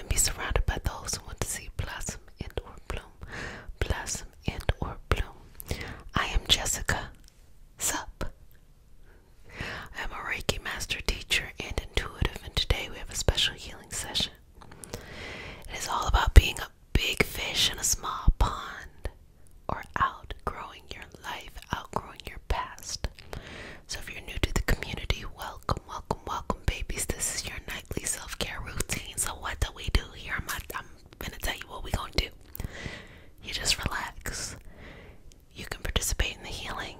and be surrounded by those who want to see blossom and or bloom. Blossom and or bloom. I am Jessica. Sup? I'm a Reiki master teacher and intuitive, and today we have a special healing session. It is all about being a big fish in a small pond, or outgrowing your life, outgrowing your past. So if you're new to the community, welcome, welcome, welcome, babies. This is your nightly self-care routine. So what do we do here? I'm gonna tell you what we're gonna do. You just relax. You can participate in the healing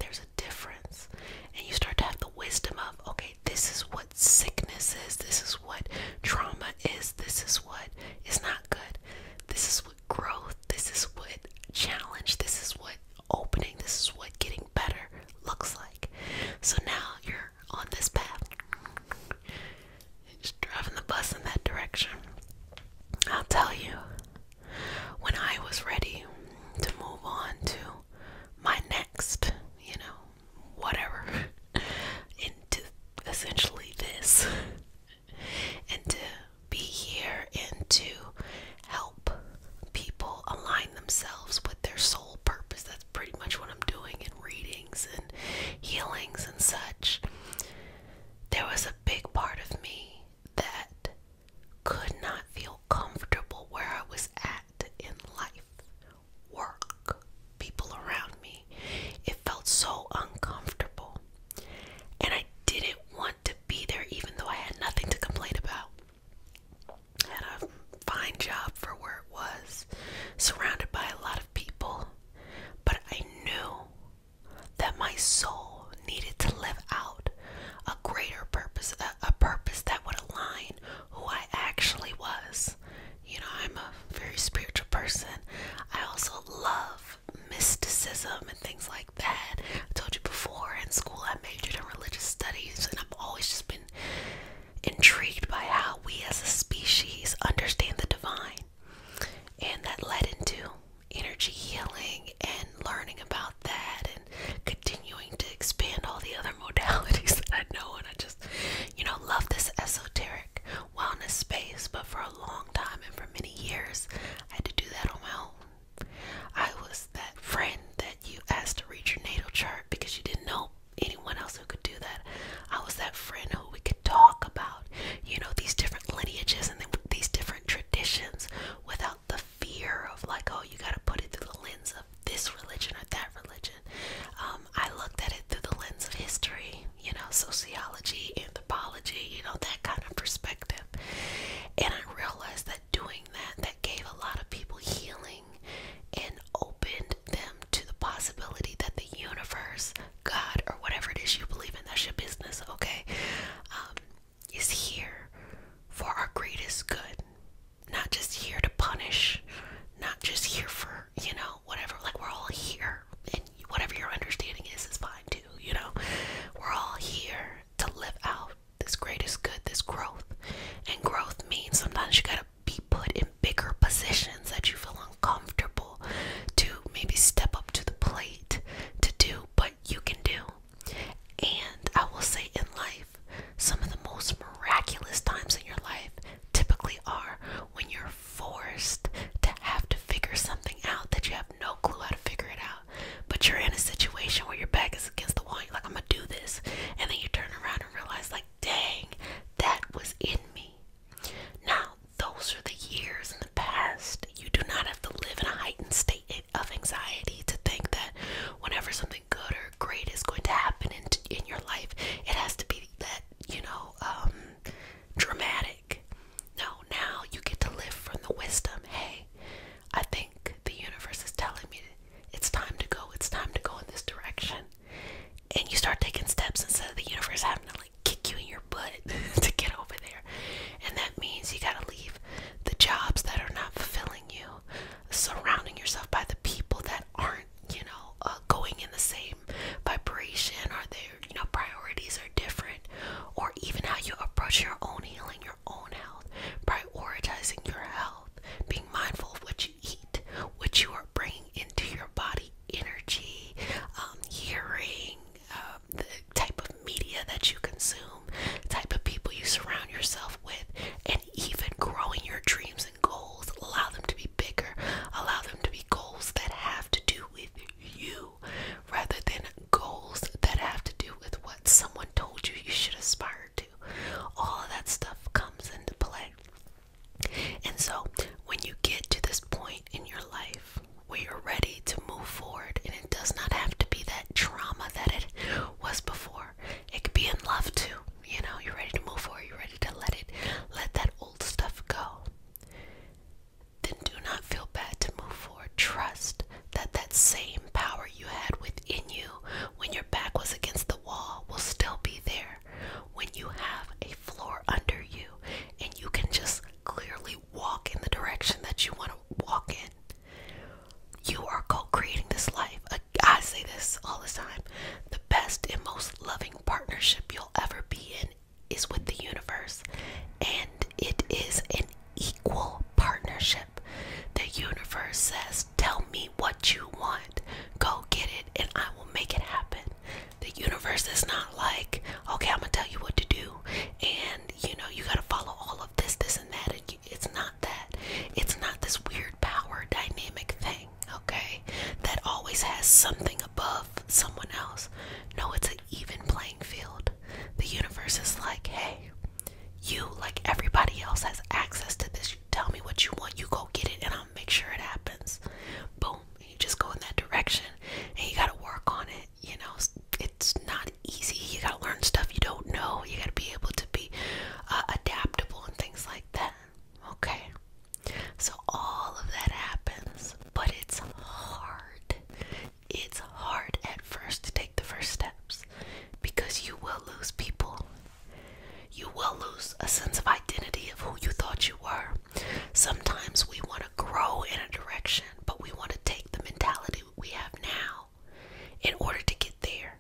there's a difference. And you start to have the wisdom of, okay, this is what sickness is, this is what trauma is, this is what is not good, this is what growth, this is what challenge, this is what opening, this is what getting better looks like. So now you're on this path, just driving the bus in that direction. I'll tell you, when I was ready to move on to my next, whatever, into essentially this, and to be here and to help people align themselves with their soul purpose. That's pretty much what I'm doing in readings and healings and such. There was a big part of me that could not feel comfortable where I was at in life, work, people around me. It felt so uncomfortable, and I didn't want to be there even though I had nothing to complain about. I had a fine job for where it was, surrounded by a lot of people, but I knew that my soul needed to live out a greater purpose, a purpose that would align who I actually was. I'm a very spiritual person. I also love mysticism and things like that. I told you before, in school I majored in religious studies, and I've always just been intrigued by how we as a species understand the divine. And that led into energy healing and learning about that and continuing to expand all the other modalities that I know. And I just, love this esoteric wellness space. But for a long time and for many years, I had to do that on my own. I was that friend that you asked to read your natal chart because you didn't know anyone else who could do that. I was that friend who we could talk about, these different lineages and then these different this all the time. The best and most loving partnership you'll ever be in is with the universe. And it is an equal partnership. The universe says, tell me what you want. Go get it and I will make it happen. The universe is not like, okay, I'm going to tell you what to do. And, you got to follow all of this, this, and that. It's not that. It's not this weird power dynamic thing, okay? That always has something above someone else. No, it's an even playing field. The universe is like, hey, you, like everybody else, has access to this. You tell me what you want, you go get it, and I'll make sure it happens. Boom. And you just go in that direction, and you got to work on it. It's not easy. You got to learn stuff you don't know. You got to be able to be adaptable and things like that. Okay. So all of that happens, but it's hard. It's hard at first to take the first steps because you will lose people. You will lose a sense of identity of who you thought you were. Sometimes we want to grow in a direction, but we want to take the mentality we have now in order to get there.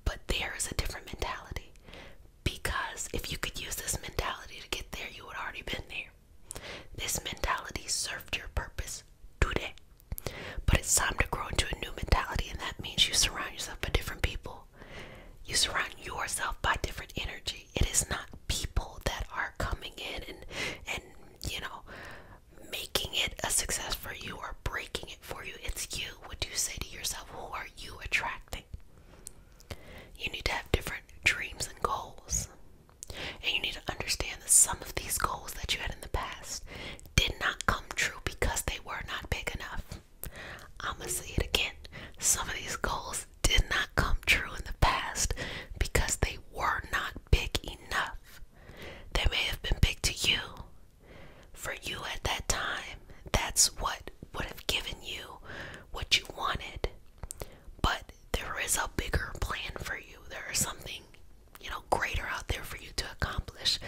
But there is a different mentality, because if you could use this mentality to get there, you would already been there. This mentality served your purpose today, but it's time to grow into a new mentality, and that means you surround yourself by different people. You surround yourself by different energy. It is not people that are coming in and making it a success for you or breaking it for you. It's you. What do you say to yourself? Who are you attracting? You need to have different dreams and goals. And you need to understand that some of these goals that you had in the past did not come true because they were not big enough. I'm going to say it again. Some of these goals did not come true in the past because they were not big enough. They may have been big to you. For you at that time, that's what would have given you what you wanted. But there is a bigger plan for you. There is something, greater out there for you to accomplish.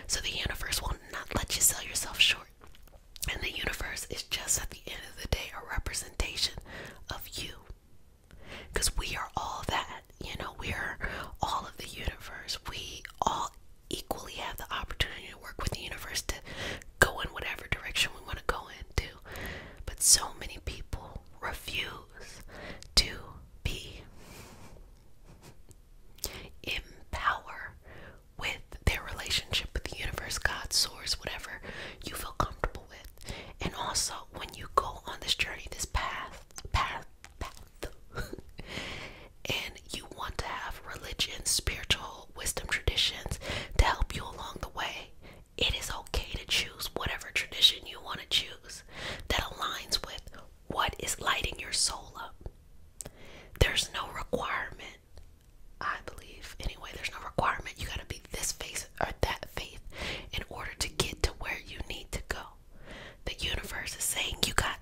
So the universe will not let you sell yourself short. And the universe is just, at the end of the day, a representation of you. Because we are all that, we are all of the universe. We all equally have the opportunity to work with the universe to go in whatever direction we want to go into. But so many people refuse to be in power with their relationship with the universe, God, source, whatever you feel comfortable with. And also, when you go on this journey, this path, and you want to have religion, spiritual wisdom traditions to help you along the way, it is okay to choose whatever tradition you want to choose that aligns with what is lighting your soul up. There's no requirement, I believe. Anyway, there's no requirement. You got to be this faith or that faith in order to get to where you need to go. The universe is saying,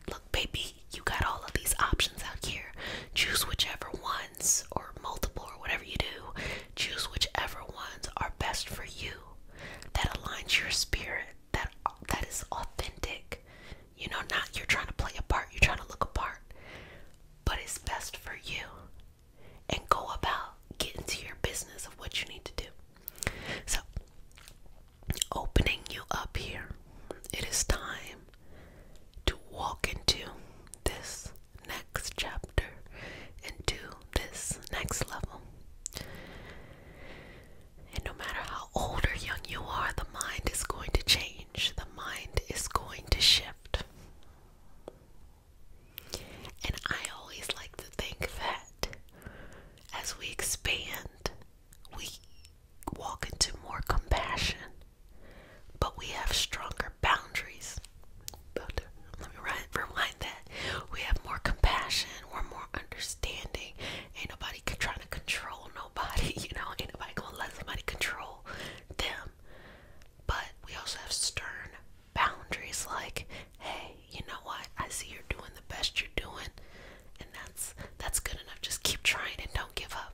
look, baby, you got all of these options out here. Choose whichever ones, or multiple, or whatever you do. Choose whichever ones are best for you, that aligns your spirit, that is authentic. Not you're trying to play a part, you're trying to look a part, but it's best for you. And go about getting to your business of what you need to do. So, opening you up here, it is time to walk into this next chapter, into this next level. And no matter how old or young you are, the mind is going to change. The mind is going to shift. And I always like to think that as we expand, we walk into more compassion, but we have stronger boundaries. But let me rewind that. We have more compassion, we're more understanding. Ain't nobody trying to control nobody, ain't nobody gonna let somebody control them. But we also have stern boundaries, like, hey, you know what? I see you're doing the best you're doing, and that's good enough. Just keep trying and don't give up.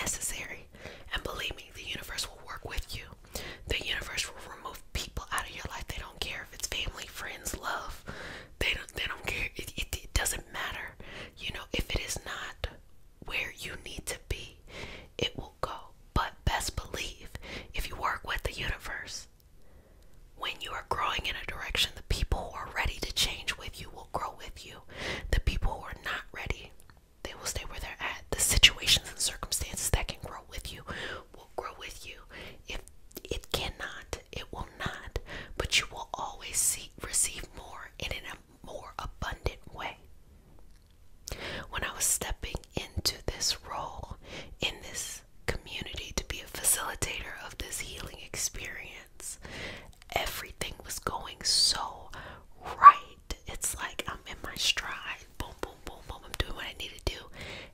necessary. And believe me, the universe will work with you. The universe will remove people out of your life. They don't care if it's family, friends, love. They don't care. It doesn't matter. You know, if it is not where you need to be, it will go. But best believe, if you work with the universe, when you are growing in a direction, the people who are ready to change with you will grow with you. The people who are not ready, they will stay where they're at. The situations and circumstances that can grow with you will grow with you. If it cannot, it will not. But you will always receive more and in a more abundant way. When I was stepping into this role in this community to be a facilitator of this healing experience, everything was going so right. It's like I'm in my stride. Boom, boom, boom, boom. I'm doing what I need to do.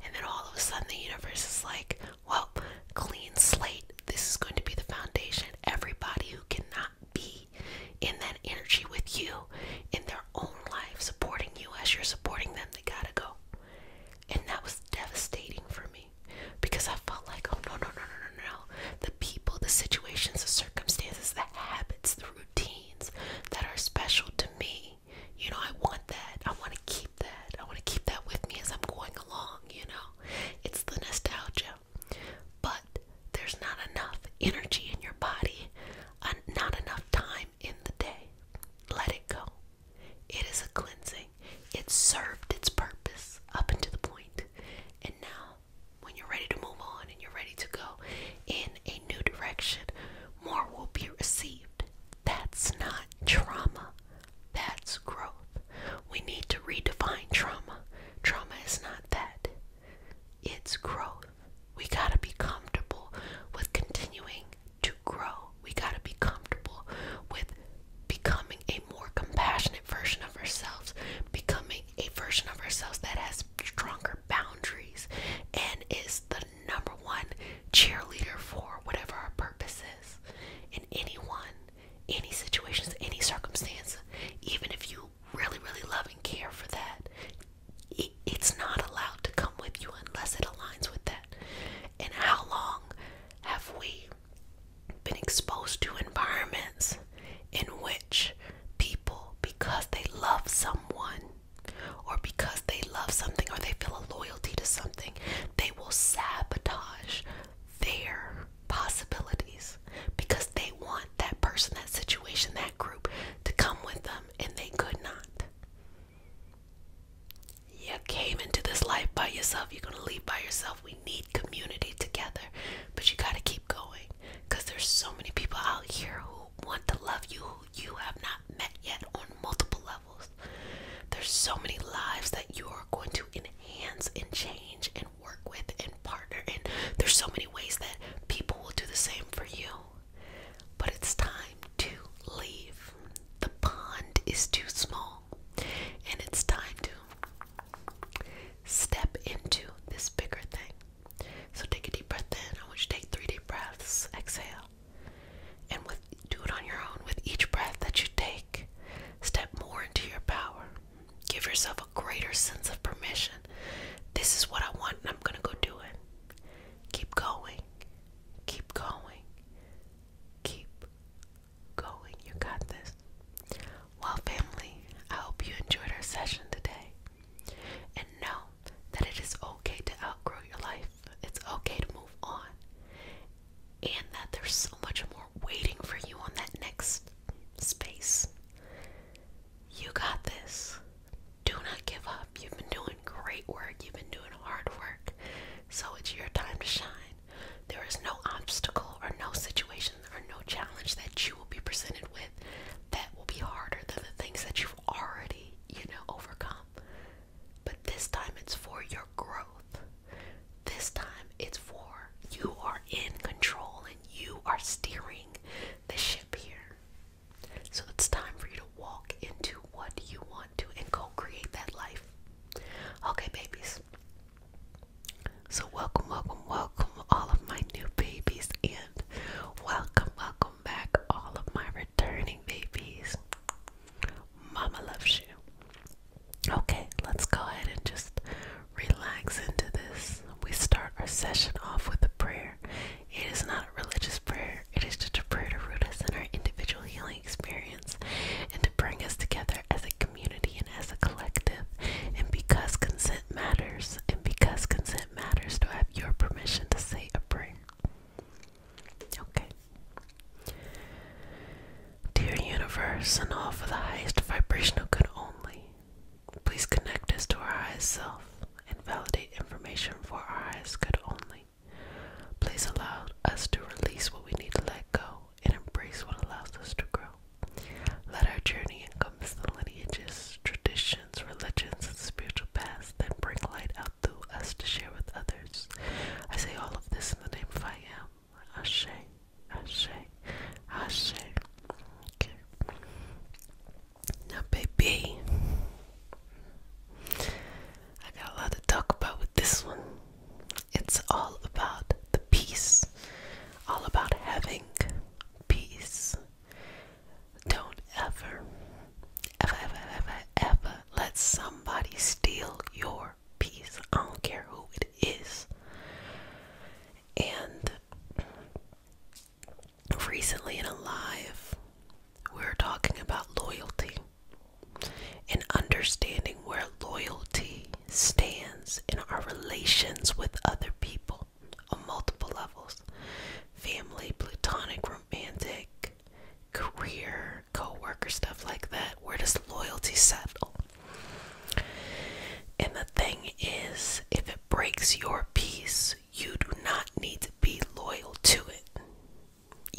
And then all of a sudden the universe is like, well, clean slate. This is going to be the foundation. Everybody who cannot be in that energy with you in their own life, supporting you as you're supporting them, they gotta go. And that was devastating for me because I felt like, oh, no. The people, the situations, the circumstances, the habits, the routines that are special to me, you know, I want that. I want to keep that. I want to keep that with me as I'm going along, you know. It's the nostalgia. But there's not enough energy in your body, not enough time in the day. Let it go. It is a cleansing. It served its purpose up until the point. And now, when you're ready to move on and you're ready to go in a new direction, more will be received. That's not trauma. That's growth. We need to redefine trauma. Trauma is not that. It's growth. We gotta be comfortable with continuing to send off for the highest vibrational good only. Please connect us to our highest self and validate information for our highest good only. Please allow us to release what we need to let go and embrace what allows us to grow. Let our journey encompass the lineages, traditions, religions, and spiritual paths that bring light out through us to share with others. I say all of this in the name of I am. Ashe, Ashe, Ashe. Okay. Now, baby, I got a lot to talk about with this one. It's all about the peace, all about having peace. Don't ever, ever, ever, ever, ever let somebody steal your peace. I don't care who it is. And recently in a live, we were talking about loyalty and understanding where loyalty stands in our relations with other people on multiple levels: family, platonic, romantic, career, co-worker, stuff like that. Where does loyalty settle? And the thing is, if it breaks your peace, you do not need to be loyal to it.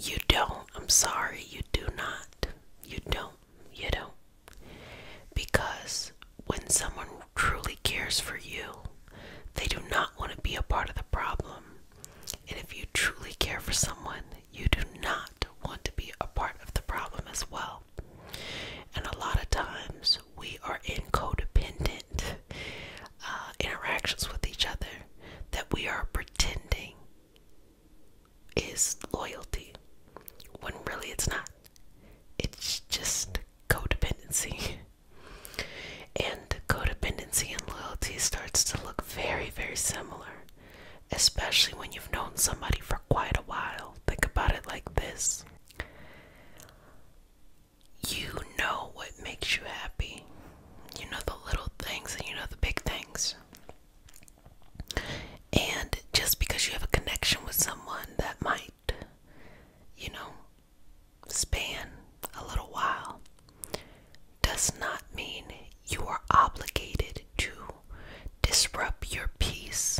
You don't. I'm sorry, you do not. You don't. You don't. Because when someone truly cares for you, they do not want to be a part of the problem. And if you truly care for someone, you do not want to be a part of the problem as well. And a lot of times we are in codependent interactions with each other that we are pretending is loyalty, when really it's not. It's just codependency. And codependency and loyalty starts to look very, very similar, especially when you've known somebody for quite a while. Think about it like this. You know what makes you happy. You know the little things and you know the big things. And just because you have a connection with someone that might, span a little while, does not mean you are obligated to disrupt your peace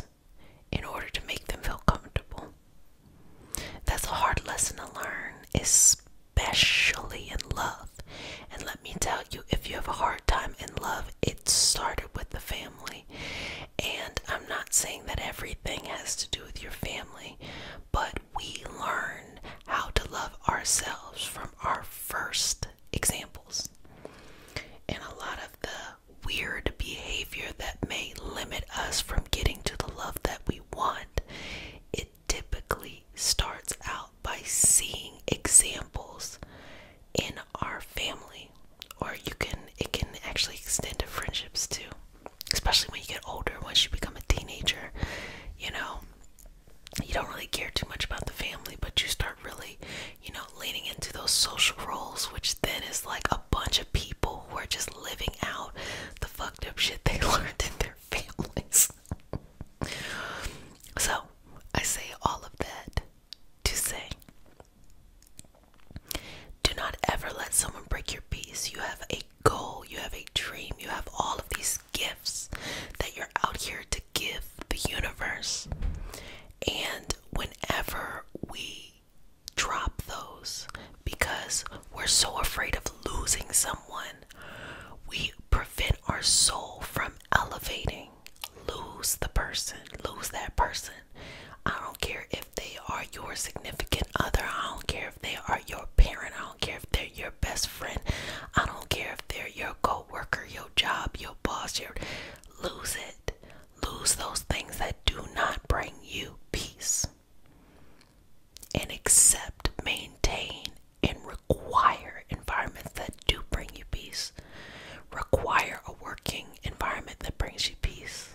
in order to make them feel comfortable. That's a hard lesson to learn, especially in love. And let me tell you, if you have a hard time in love, it started with the family. And I'm not saying that everything has to do with your family, but we learn how to love ourselves from our first examples. And a lot of the weird behavior that may limit us from getting to the love that we want, it typically starts out by seeing examples in our family. Or it can actually extend to friendships too. Especially when you get older, once you become a teenager, you don't really care too much about the family, but you start really, leaning into those social roles, which then is like a bunch of people who are just living out the fucked up shit they learned in their families. So, I say all of that to say, do not ever let someone break your peace. You have a goal, you have a dream, you have all of these gifts that you're out here to give the universe. And whenever we drop those because we're so afraid of losing someone, we prevent our soul from elevating. Lose the person, lose that person. I don't care if they are your significant other. I don't care if they are your parent. I don't care if they're your best friend. I don't care if they're your co-worker, your job, your boss. Lose it. Lose those things that do not bring you peace. And accept, maintain, and require environments that do bring you peace. Require a working environment that brings you peace.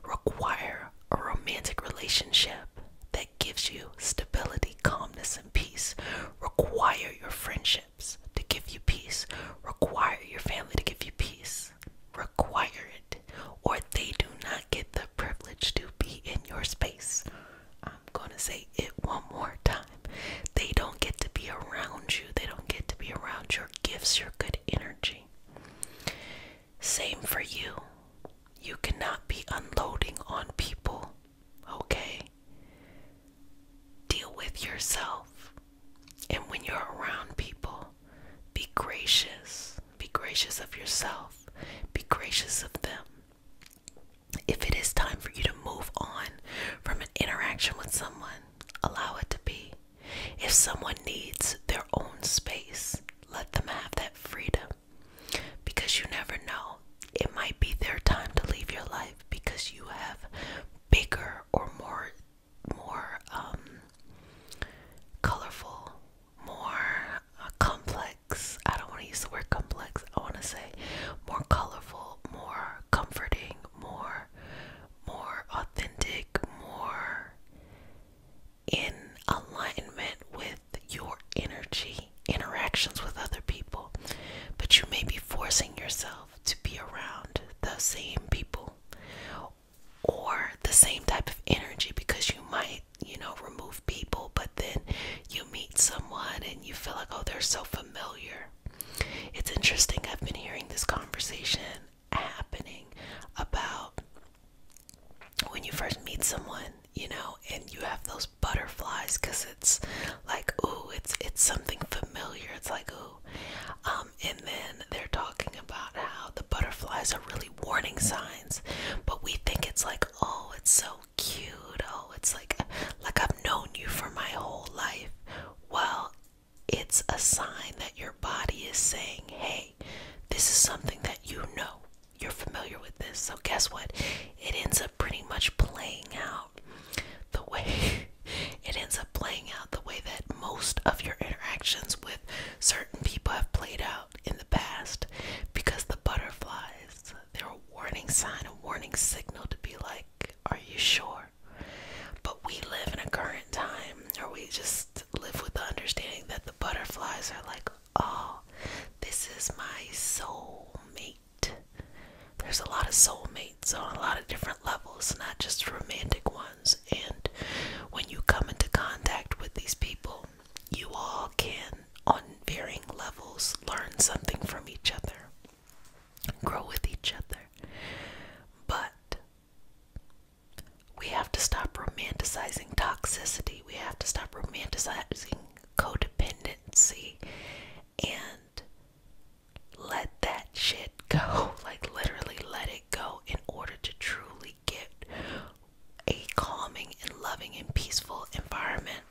Require a romantic relationship that gives you stability, calmness, and peace. Require with yourself. And when you're around people, be gracious. Be gracious of yourself. Be gracious of them. If it is time for you to move on from an interaction with someone, allow it to be. If someone needs their own space, let them have that freedom. Because you never know. It might be their time to leave your life because you have bigger or more colorful, more complex. I don't want to use the word complex. I want to say more colorful, more comforting, more authentic, more in alignment with your energy interactions with other people. But you may be forcing yourself to be around the same people or the same type of energy because you might, remove people, but then you meet someone and you feel like, oh, they're so familiar. It's interesting. I've been hearing this conversation happening about when you first meet someone, and you have those butterflies because it's like, ooh, it's something familiar. It's like, ooh. And then they're talking about how the butterflies are really warning signs, but we think it's like, oh, it's so cute. Oh, it's like I've known you for my whole life. Well, it's a sign that your body is saying, hey, this is something that you know. You're familiar with this. So guess what? It ends up pretty much playing out the way that most of your interactions with certain people have played out in the past, because the butterflies, they're a warning sign, a warning signal to be like, are you sure? But we live in a current time, or we just live with the understanding that the butterflies are like, oh, this is my soulmate. There's a lot of soulmates on a lot of different levels, not just romantic ones. And when you come into contact with these people, you all can, on varying levels, learn something from each other, grow with each other. But we have to stop romanticizing toxicity. We have to stop romanticizing codependency and let that shit go. Like, literally let it go in order to truly get a calming and loving and peaceful environment.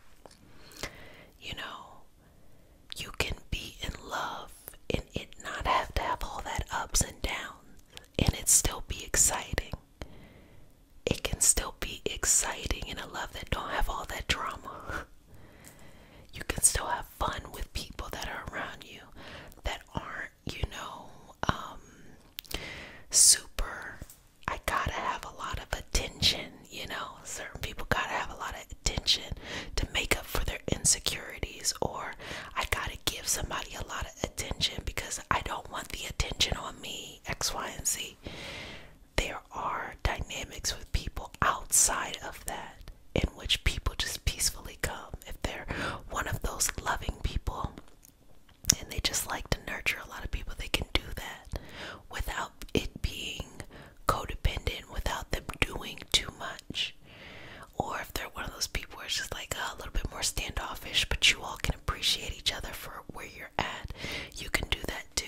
You can be in love and it not have to have all that ups and downs, and it still be exciting. It can still be exciting in a love that don't have all that drama. You can still have fun with people that are around you that aren't, super, I gotta have a lot of attention, certain people gotta have a lot of attention to make up for their insecurities, or I gotta give somebody a lot of attention because I don't want the attention on me, X, Y, and Z. There are dynamics with people outside of that in which people just peacefully come. If they're one of those loving people and they just like to nurture a lot of people, they can do that without it being codependent, without them doing too much. Or if they're one of those people where it's just like a little bit more standoffish, but you all can appreciate each other for where you're at, you can do that too.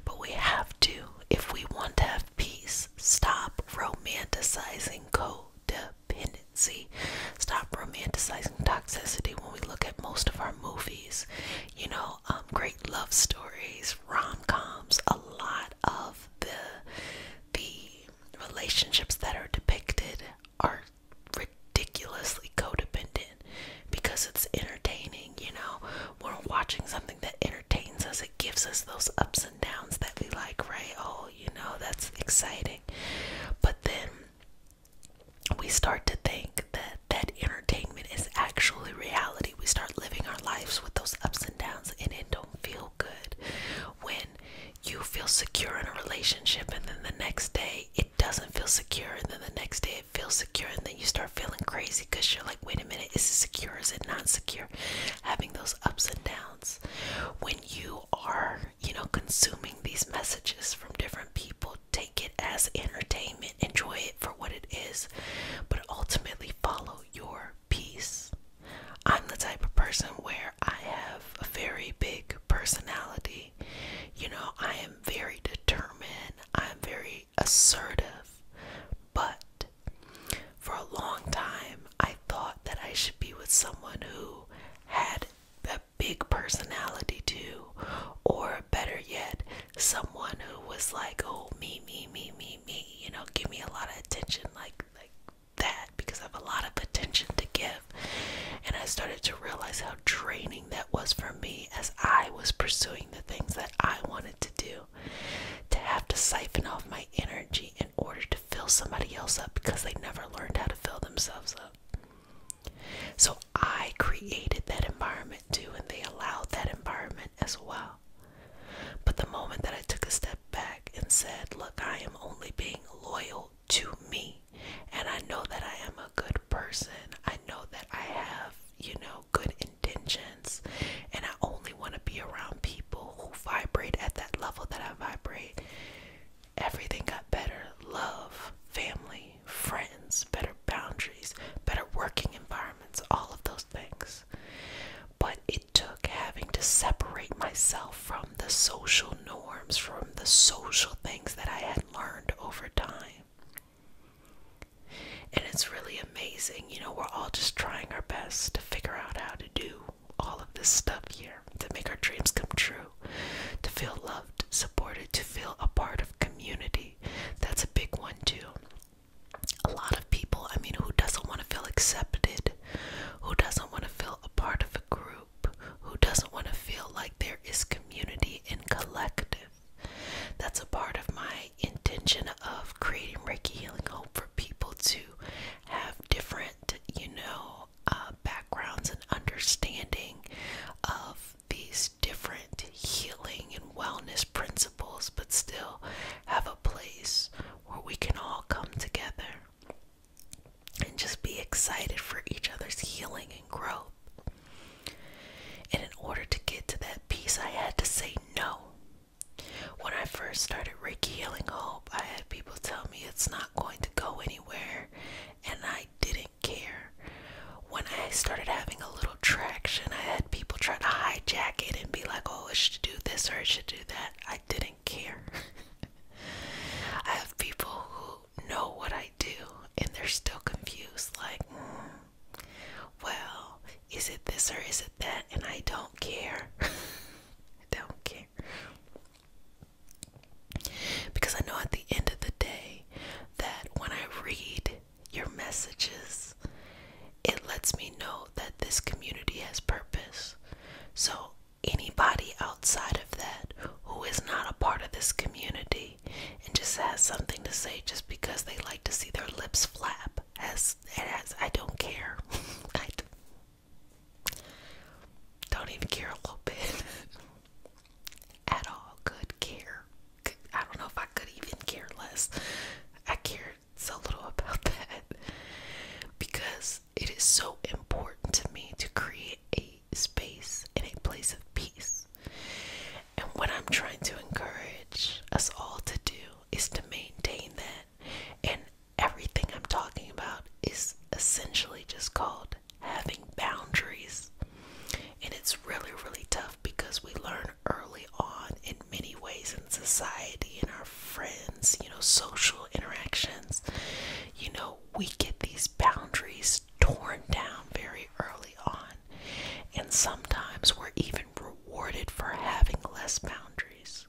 But we have to, if we want to have peace, stop romanticizing codependency. Stop romanticizing toxicity. When we look at most of our movies, great love stories, rom-coms, a lot of the relationships that are depicted are ridiculously codependent because it's entertaining. When we're watching something that entertains us, it gives us those ups and downs that we like, right? Oh, that's exciting. But then we start to think that that entertainment is actually reality. We start living our lives with those ups and downs, and it don't feel good when you feel secure in a relationship and then the next day it doesn't feel secure, and then the next day it feels secure, and then you start feeling crazy because you're like, wait a minute, is it secure, is it not secure? Having those ups and downs. When you are, consuming these messages from different people, take it as entertainment, enjoy it for what it is, but ultimately follow your peace. I'm the type with someone who had a big personality too, or better yet, someone who was like, oh, me, you know, give me a lot of attention, like that, because I have a lot of attention to give. And I started to realize how draining that was for me as I was pursuing the things that I wanted to do, to have to siphon off my energy in order to fill somebody else up because they never learned how to fill themselves up. So I created that environment too, and they allowed that environment as well. But the moment that I took a step back and said, look, I am only being loyal to me, and I know that I am a good person, I know that I have, you know, good intentions, and I only want to be around people who vibrate at that level that I vibrate, everything got better. Love, family, friends, better boundaries, better working environments, all of those things. But it took having to separate myself from the social norms, from the social things that I had learned over time. And it's really amazing, you know, we're all just trying our best to figure out how to do all of this stuff here, to make our dreams come true, to feel loved, supported, to feel a part of community. That's a big one too. A lot of people, I mean, who doesn't want to feel accepted? Who doesn't want to feel a part of a group? Who doesn't want to feel like there is community and collective? That's a part of my intention of creating Reiki Healing Hope, for people to have different, you know, backgrounds and understanding of these different healing and wellness principles, but still have a place where we can all come together and just be excited for each other's healing and growth. And in order to get to that piece, I had to say no. When I first started Reiki Healing Hope, I had people tell me it's not going to go anywhere, and I didn't care. When I started having a little traction, I had people try to hijack it and be like, oh, it should do this or it should do that. I didn't care. I have people who know what I do, and they're still confused, like, well, is it this or is it that? And I don't care. I don't care. Because I know at the end of the day that when I read your messages, it lets me know that this community has purpose. So anybody outside of that who is not a part of this community and just has something to say just because they like to see their lips flap, I don't care. I don't even care a little bit at all. Could care. I don't know if I could even care less. I care so little about that, because it is so important to me to create a space and a place of peace. And what I'm trying to encourage us all to do is to maintain that. And everything I'm talking about is essentially just called having boundaries. And it's really, really tough, because we learn early on in many ways in society, in our friends, you know, social interactions, you know, we get these boundaries torn down very early on. And sometimes we're even rewarded for having less boundaries.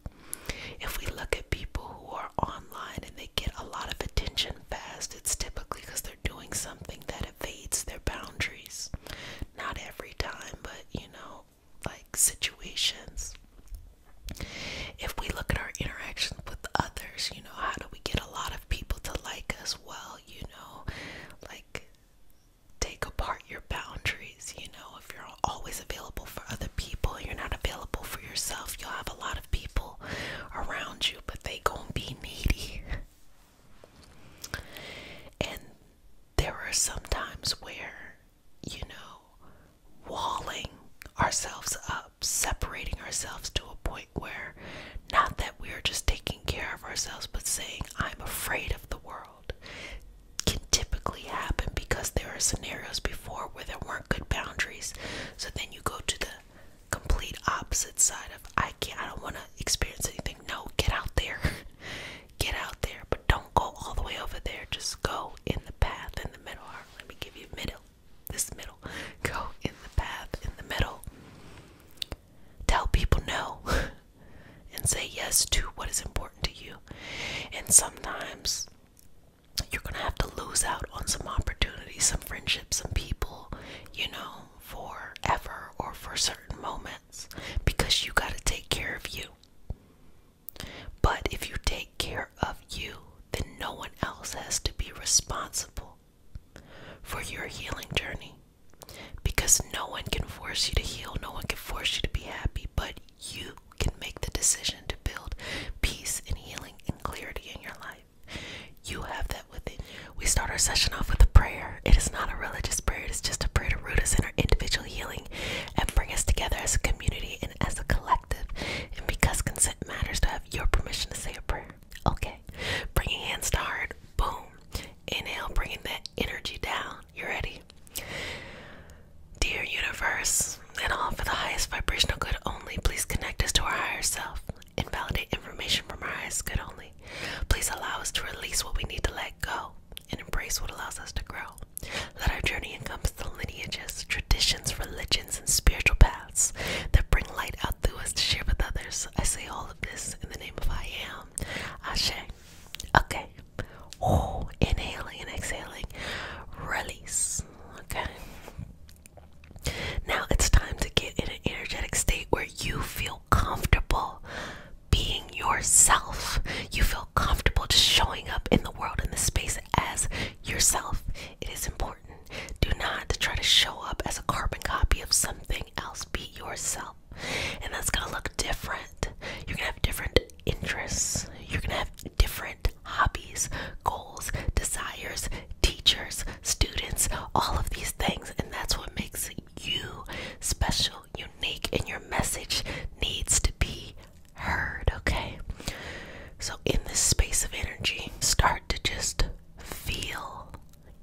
If we look at people who are online and they get a lot of attention fast, it's typically because they're doing something that evades their boundaries. Not every time, but, you know, like situations. If we look at our interactions with others, you know, how do we get a lot of people to like us? Well, you know, like, take apart your boundaries. You know, if you're always available for other people and you're not available for yourself, you'll have a lot of people around you, but they gonna be needy. And there are some times where, you know, walling ourselves up, separating ourselves to a point where, not that we are just taking care of ourselves, but saying, I'm afraid of the world, can typically happen because there are scenarios before where there weren't good boundaries. So then you go to the complete opposite side of, I don't want to experience anything. No, get out there. Get out there, but don't go all the way over there. Just go in the path in the middle. Let me give you middle. This middle. Go as to what is important to you. And sometimes you're going to have to lose out on some opportunities, some friendships, some people, forever or for certain moments, because you got to take care of you. But if you take care of you, then no one else has to be responsible for your healing journey, because no one can force you to heal, no one can force you to be happy, but you can make the decision to build peace and healing and clarity in your life. You have that within you. We start our session off with a prayer. It is not a religious prayer, it is just a prayer to root us in our individual healing and bring us together as a community and as a collective. And because consent matters, to have your permission to say a prayer. Okay, bringing hands to heart. Boom. Inhale, bringing that energy down. You ready? Dear universe, and all for the highest vibrational good only, please connect us to our higher self. Invalidate information from our highest good only. Please allow us to release what we need to let go and embrace what allows us to grow. Let our journey encompass the lineages, traditions, religions, and spiritual paths that bring light out through us to share with others. I say all of this in the name of I Am. Ashe. Okay. Oh, inhaling and exhaling. Release. Okay. Now it's time to get in an energetic state where you feel comfortable being yourself. You feel comfortable just showing up in the world, in the space, as yourself. It is important. Do not try to show up as a carbon copy of something else. Be yourself. And that's going to look different. You're going to have different interests. You're going to have different hobbies, goals, desires, teachers, students, all of these things. And that's what makes you special, unique, and your message needs to be heard, okay? So in this space of energy, start to just feel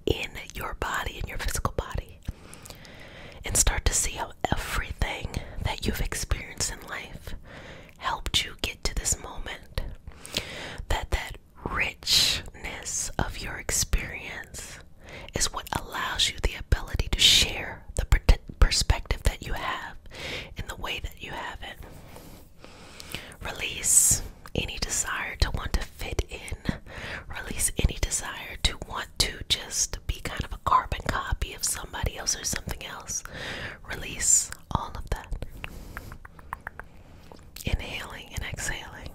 in your body, in your physical body, and start to see how everything that you've experienced in life helped you get to this moment. That richness of your experience is what allows you the ability to share the perspective that you have in the way that you have it. Release any desire to want to fit in. Release any desire to want to just be kind of a carbon copy of somebody else or something else. Release all of that. Inhaling and exhaling.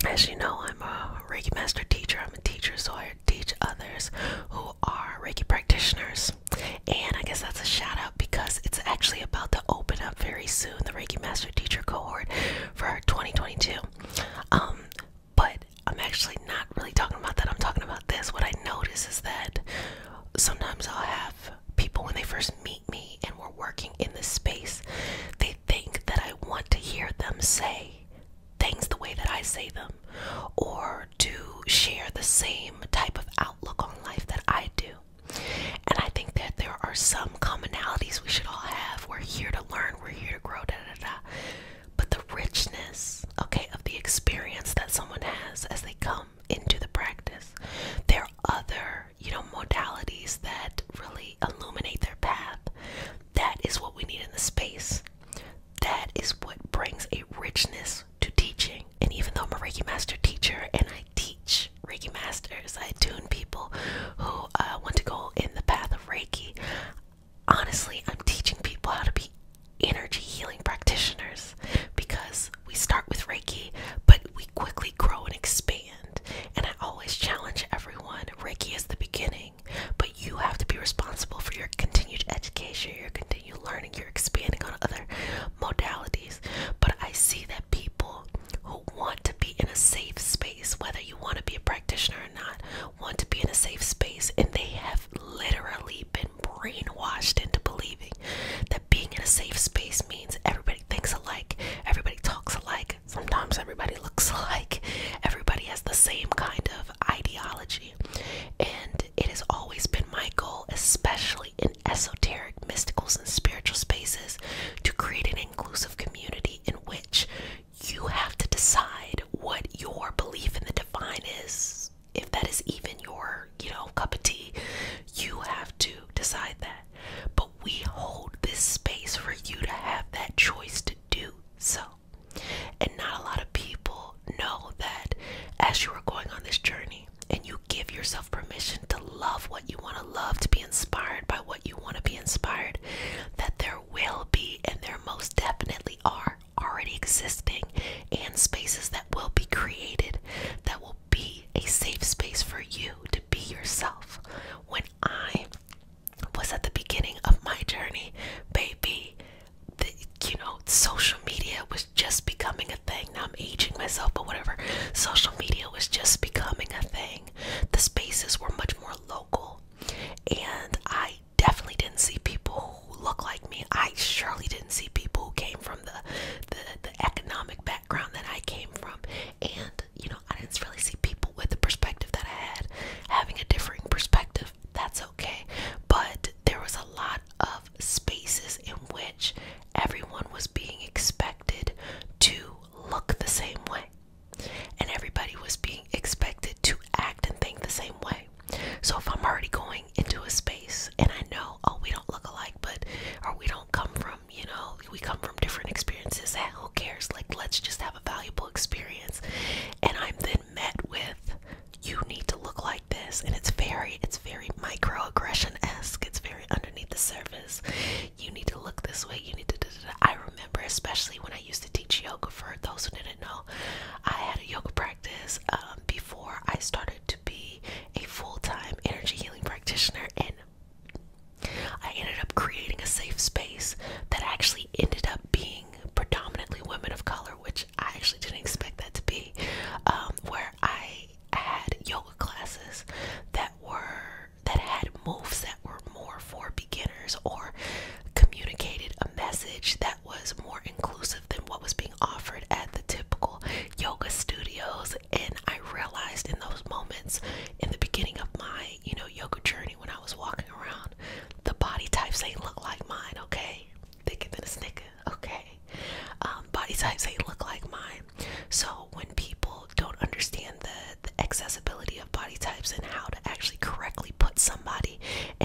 As you know, I'm a Reiki Master teacher. I'm a teacher, so I teach others who are Reiki practitioners. And I guess that's a shout out because it's actually about to open up very soon, the Reiki Master Teacher cohort for 2022. But I'm actually not really talking about that. I'm talking about this. What I notice is that sometimes I'll have people, when they first meet me and we're working in this space, they think that I want to hear them say things the way that I say them, or to share the same type of outlook on life that I do. And I think that there are some commonalities we should all have. We're here to learn, we're here to grow, But the richness, okay, of the experience that someone has as they come into the practice, there are other, modalities that really illuminate their path. That is what we need in the space. That is what brings a richness to teaching. And even though I'm a Reiki Master teacher and I teach Reiki Masters, I tune people who want to go in the path of Reiki. Honestly, I'm teaching people how to be energy healing practitioners, because we start with Reiki, but we quickly grow and expand. And I always challenge everyone, Reiki is the beginning, but you have to be responsible for your continued education, your continued learning, your expanding on other modalities. But I see that people who want to be in a safe space, whether you want to be a practitioner or not, want to be in a safe space, and they have literally been brainwashed into believing that being in a safe space means everybody thinks alike, everybody talks alike, sometimes everybody looks alike, everybody has the same kind of ideology. And it has always been my goal, especially in esoteric, mysticals, and spiritual spaces, to create an inclusive community in which you have to decide what your belief in the divine is. If that is even your, cup of tea, you have to decide that. But we hold this space for you to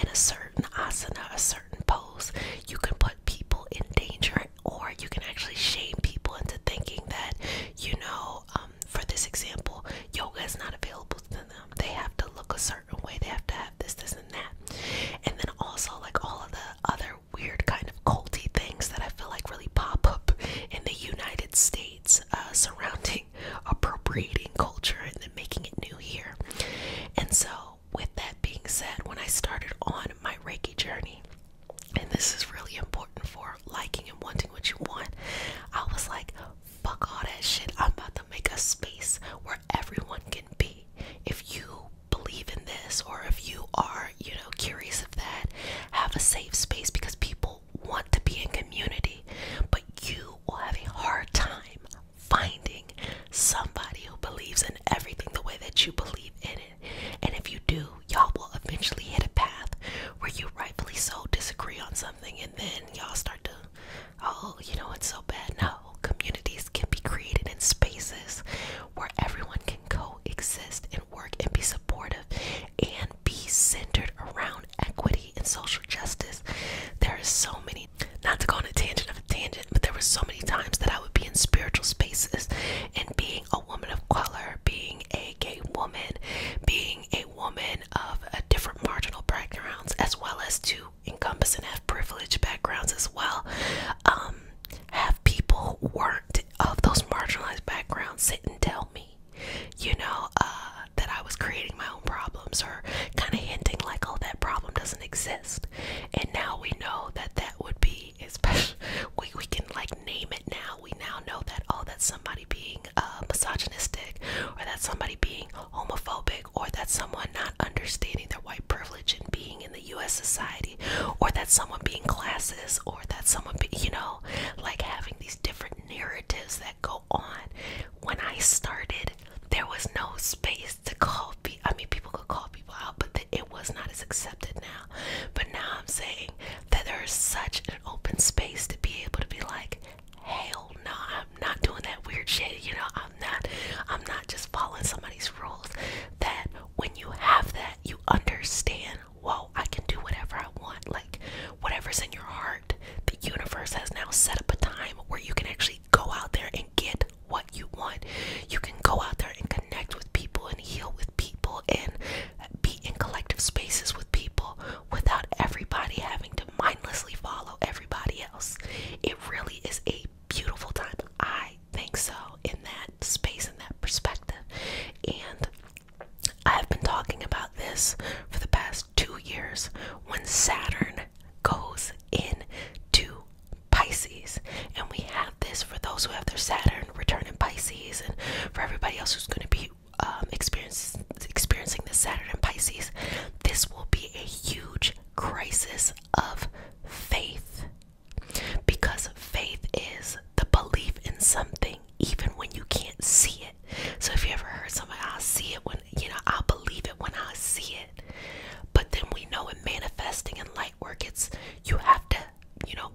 in a certain asana, a certain pose, you can put people in danger, or you can actually shame people into thinking that, for this example, yoga is not available to them. They have to look a certain way. They have to have this, this, and that. And then also, like, all of the other weird kind of culty things that I feel like really pop up in the United States surrounding appropriating culture and then making it new here. And so, with that being said, when I started on my Reiki journey, and this is really important for liking and wanting what you want, I was like, fuck all that shit. I'm about to make a space where everyone can be. If you believe in this, or if you are, curious of that, have a safe space, because people want to be in community, but you will have a hard time finding somebody who believes in everything the way that you believe in it. And if you do, y'all will eventually hit a path where you rightfully so disagree on something, and then y'all start to, it's so bad. No, communities can be created in spaces where everyone can coexist and work and be supportive and be centered around equity and social justice. There is so many, not to go on a tangent of a tangent, but there were so many times that I would be in spiritual spaces, and being a woman of color, being a gay woman, being a woman of a different marginal backgrounds, as well as to encompass and have privileged backgrounds as well, have people who weren't of those marginalized backgrounds sit and tell me, that I was creating my own problems, or kind of hinting like, oh, that problem doesn't exist. And now we know that that would be, especially, we can like name it now. We now know that, oh, that's somebody being misogynistic, or that's somebody being homophobic, or that's someone not understanding their white privilege and being in the U.S. society, or that's someone being classist, or that's someone like having these different narratives that go on. When I started, there was no space to call people. I mean, people could call people out, but it was not as accepted now. But now I'm saying that there is such an open space to be able to be like, hell no, I'm not doing that weird shit. I'm not just following somebody's rules. That when you have that, you understand, whoa, I can do whatever I want. Like, whatever's in your heart, the universe has now set up a time where you can actually go out there and get what you want. You can go out there and connect with people and heal with people and be in collective spaces with people without everybody having to mindlessly follow everybody else. It really is a beautiful time. I think so, in that space, in that perspective. And I've been talking about this for the past 2 years. When Saturn goes into Pisces, and we have this for those who have their Saturn return in Pisces, and for everybody else who's going to be experiencing this Saturn in Pisces, this will be a huge crisis of faith, because faith is the belief in something even when you can't see it. So if you ever heard somebody, I'll see it when, I'll believe it when I see it. But then we know in manifesting and light work, you have to,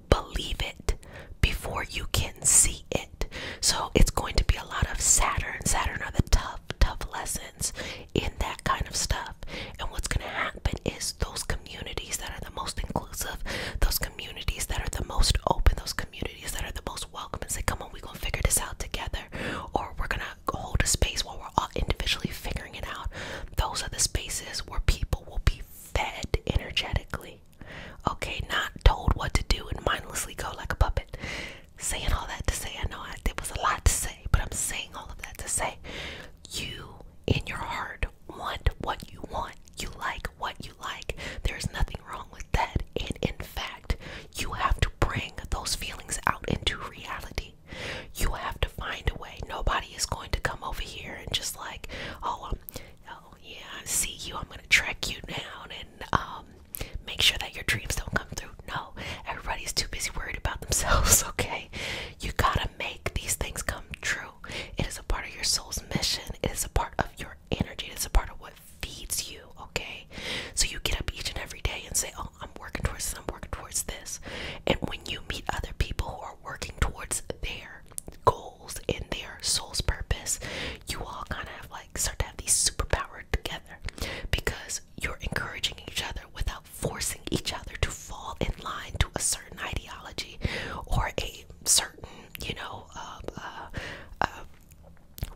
believe it before you can see it. So it's going to be a lot of Saturn. Saturn are the tough lessons in that kind of stuff. And what's going to happen is those communities that are the most inclusive, those communities that are the most open, those communities that are the most welcome, and say, come on, we're going to figure this out together, or we're going to hold a space while we're all individually figuring it out. Those are the spaces where people will be fed energetically. Okay, not told what to do and mindlessly go like a puppet. Saying all that to say, I know there was a lot to say, but I'm saying all of that to say, you in your heart want what you want. You like what you like. There's nothing wrong with that. And in fact, you have to bring those feelings out into reality. You have to find a way. Nobody is going to come over here and just like, oh yeah, I see you. I'm going to track you down and make sure that your dreams don't come through. No, everybody's too busy worried about themselves, okay? You gotta make these things come true. It is a part of your soul's mission. It is a part of your energy. It is a part of what feeds you, okay? So you get up each and every day and say, oh, I'm working towards this, I'm working towards this. And when you meet other people who are working towards their goals and their soul's purpose, you all kind of start to have these superpowers together, because you're encouraging each other without forcing beg each other to fall in line to a certain ideology or a certain,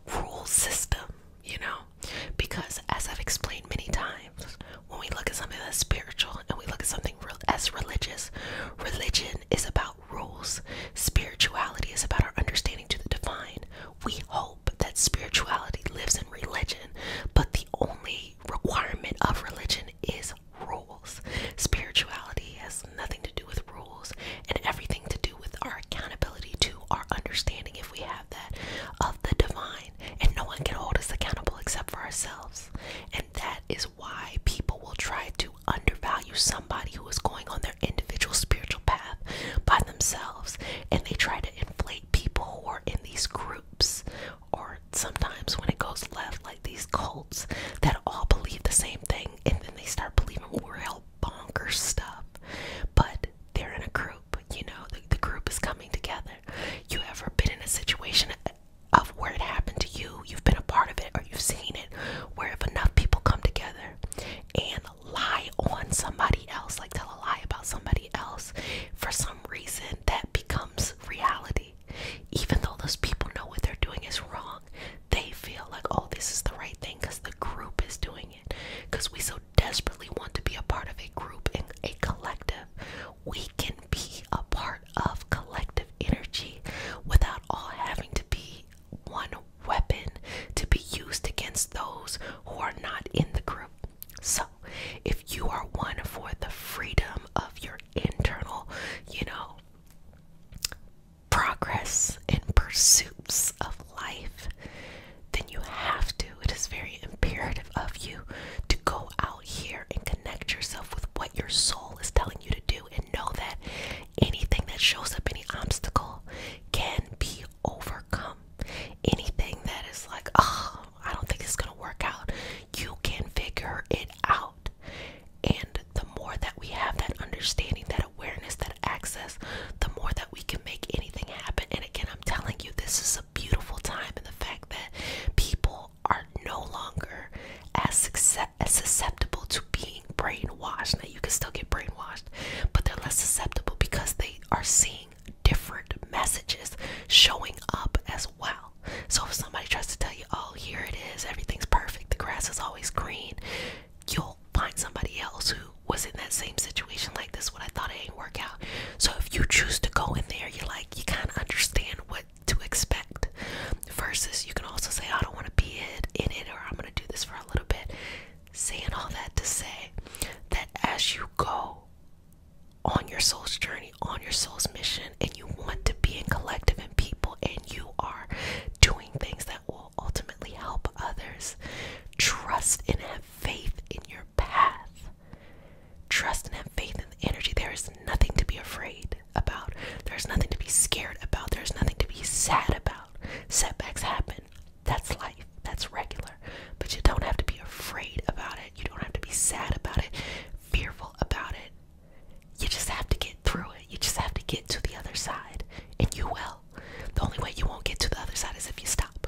rule system, because as I've explained many times, when we look at something that's spiritual and we look at something as religious, religion is about rules. Spirituality is about our understanding to the divine. We hope that spirituality lives in religion, but the only requirement of religion is rules. Spirituality has nothing to do with rules and everything to do with our accountability to our understanding, if we have that, of the divine. And no one can hold us accountable except for ourselves. And that is why people will try to undervalue somebody who is going on their individual spiritual path by themselves, and they try to inflate people who are in these groups, or sometimes when it goes left, like these cults that all believe the same thing, and then they start believing real bonkers stuff, but they're in a group. The group is coming together. You ever been in a situation of where it happened to you, you've been a part of it, or you've seen it, where if enough people come together and lie on somebody else, like tell a lie about somebody else, for some reason that becomes reality, even though those people know what they're doing is wrong, they feel like, oh, this is the right thing because the group is doing it, because we so desperately want to be a part of a group and a collective. We can be a part of collective energy without all having to be one weapon to be used against those who are not in the group. So if you are one for the freedom of your internal, progress and pursuits of life, then you have to, it is very imperative of you to go out here and connect yourself with what your soul is telling you to do, and know that anything that shows up, any obstacle, can be overcome. Anything that is like, oh, I don't think it's gonna work out, you can figure it out. And the more that we have that understanding, that awareness, that access, the more that we can make anything happen. And again, I'm telling you, this is a beautiful time in the fact that people are no longer as susceptible to being brainwashed. Now, you can still get brainwashed, but they're less susceptible because they are seeing different messages showing up as well. So if somebody tries to tell you, oh, here it is, everything's perfect, the grass is always green, you'll find somebody else who was in that same situation like, this what I thought, it ain't work out. So if you choose to go in there, you're like, you kind of understand what to expect, versus you can also say, I don't want to be in it, or I'm going to do this for a little bit. Saying all that to say that as you go on your soul's journey, on your soul's mission, and you want to be in collective and people, and you are doing things that will ultimately help others, trust and have faith in your path. Trust and have faith in the energy. There is nothing to be afraid about. There's nothing to be scared about. There's nothing to be sad about. Setbacks happen. That's life. That's regular. But you don't have to be afraid about it. You don't have to be sad about it, fearful about it. You just have to get through it. You just have to get to the other side. And you will. The only way you won't get to the other side is if you stop.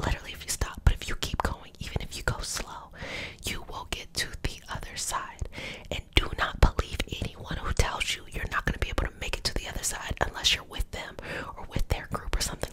Literally, if you stop. But if you keep going, even if you go slow, you will get to the other side. And do not believe anyone who tells you you're not going to be able to make it to the other side unless you're with them or with their group or something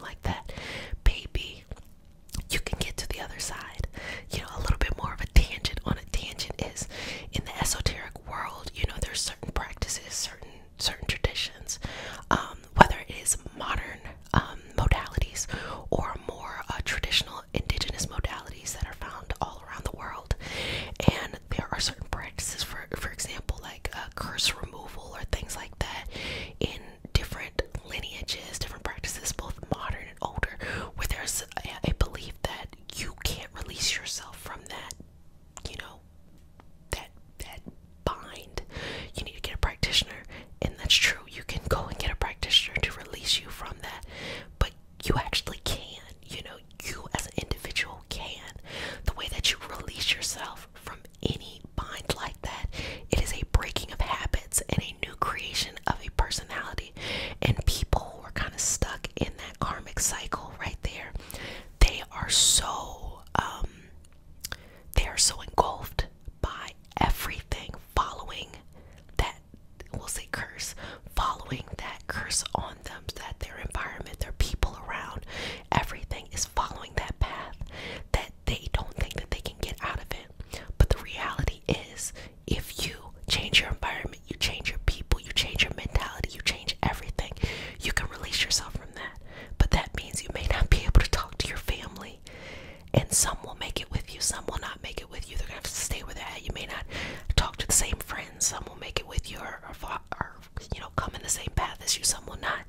with you or come in the same path as you. Some will not.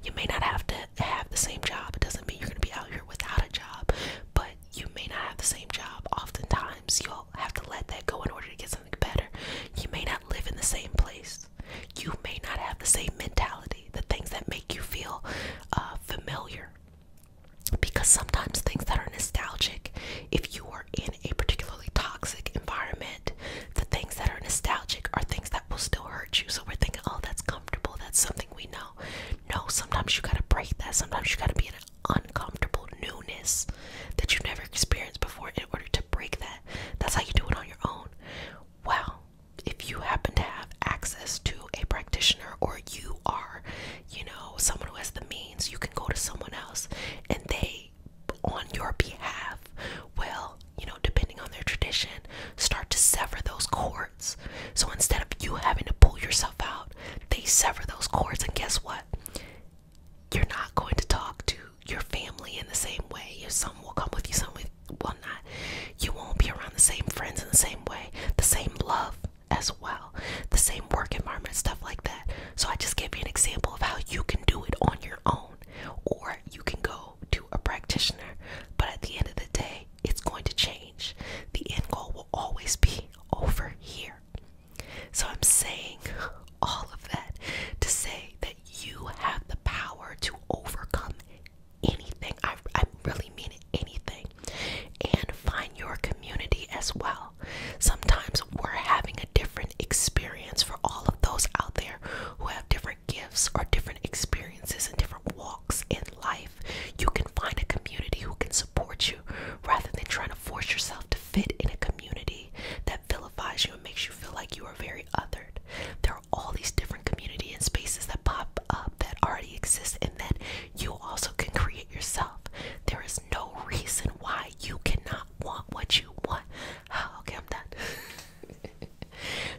You may not have to have the same job. It doesn't mean you're going to be out here without a job, but you may not have the same job. Oftentimes you'll have to let that go in order to get something better. You may not live in the same place. You may not have the same mentality, the things that make you feel familiar. Because sometimes things that are nostalgic, if you are in a particularly toxic environment, the things that are nostalgic are things that will still hurt you. So we're thinking, oh, that's comfortable, that's something we know. No, sometimes you gotta break that. Sometimes you gotta be in an uncomfortable newness that you've never experienced before in order to break that. That's how you do it on your own. Well, if you happen to have access to a practitioner, or you are, someone who has the means, you can go to someone else and they, on your behalf, will, depending on their tradition, start to sever those cords. So instead of you having to pull yourself out, they sever those cords, and guess what? You're not going to talk to your family in the same way. Some will come with you, some will not. You won't be around the same friends in the same way, the same love as well, the same work environment, stuff like that. So I just gave you an example of how you can do it on your own, or you can go to a practitioner. But at the end of the day, it's going to change. The end goal will always be over here. So I'm saying all of that to say that you have the power to overcome anything. I really mean anything. And find your community as well. Sometimes we're having a different experience. For all of those out there who have different gifts or different experiences and different walks in life, you can find a community who can support you rather than trying to force yourself to fit in a community that vilifies you and makes you feel like you are very othered. There are all these different community and spaces that pop up that already exist and that you also can create yourself. There is no reason why you cannot want what you want. Okay, I'm done.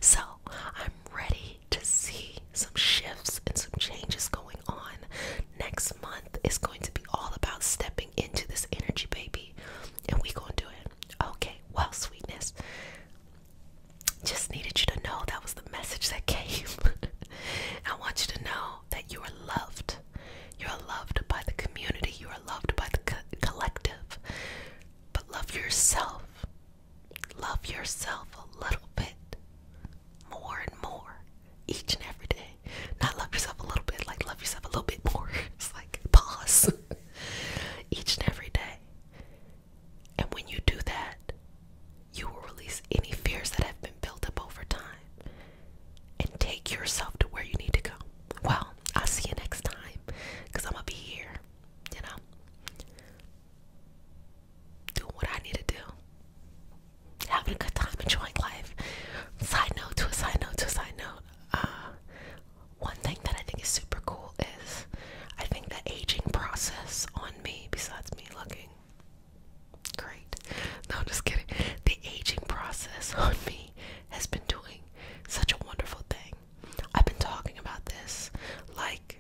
So I'm ready to see some shifts and some changes going on. Next month is going to be all about stepping into this energy, baby, and we gonna do it. Okay, well, sweetness, just needed you to know that was the message that came. I want you to know that you are loved. You are loved by the community. You are loved by the collective. But love yourself. Love yourself a little bit more and more each and every day. Not love yourself a little bit, like love yourself a little bit more. It's like pause. Each and every day. And when you do that, you will release any fears that have been built up over time and take yourself to where you need to go. Well, I'll see you next time, because I'm going to be here, doing what I need to do. Having a good time, enjoying life. Side note to a side note to a side note. One thing that I think is super cool is I think the aging process on me, besides me looking great. No, I'm just kidding. The aging process on me has been doing such a wonderful thing. I've been talking about this. Like,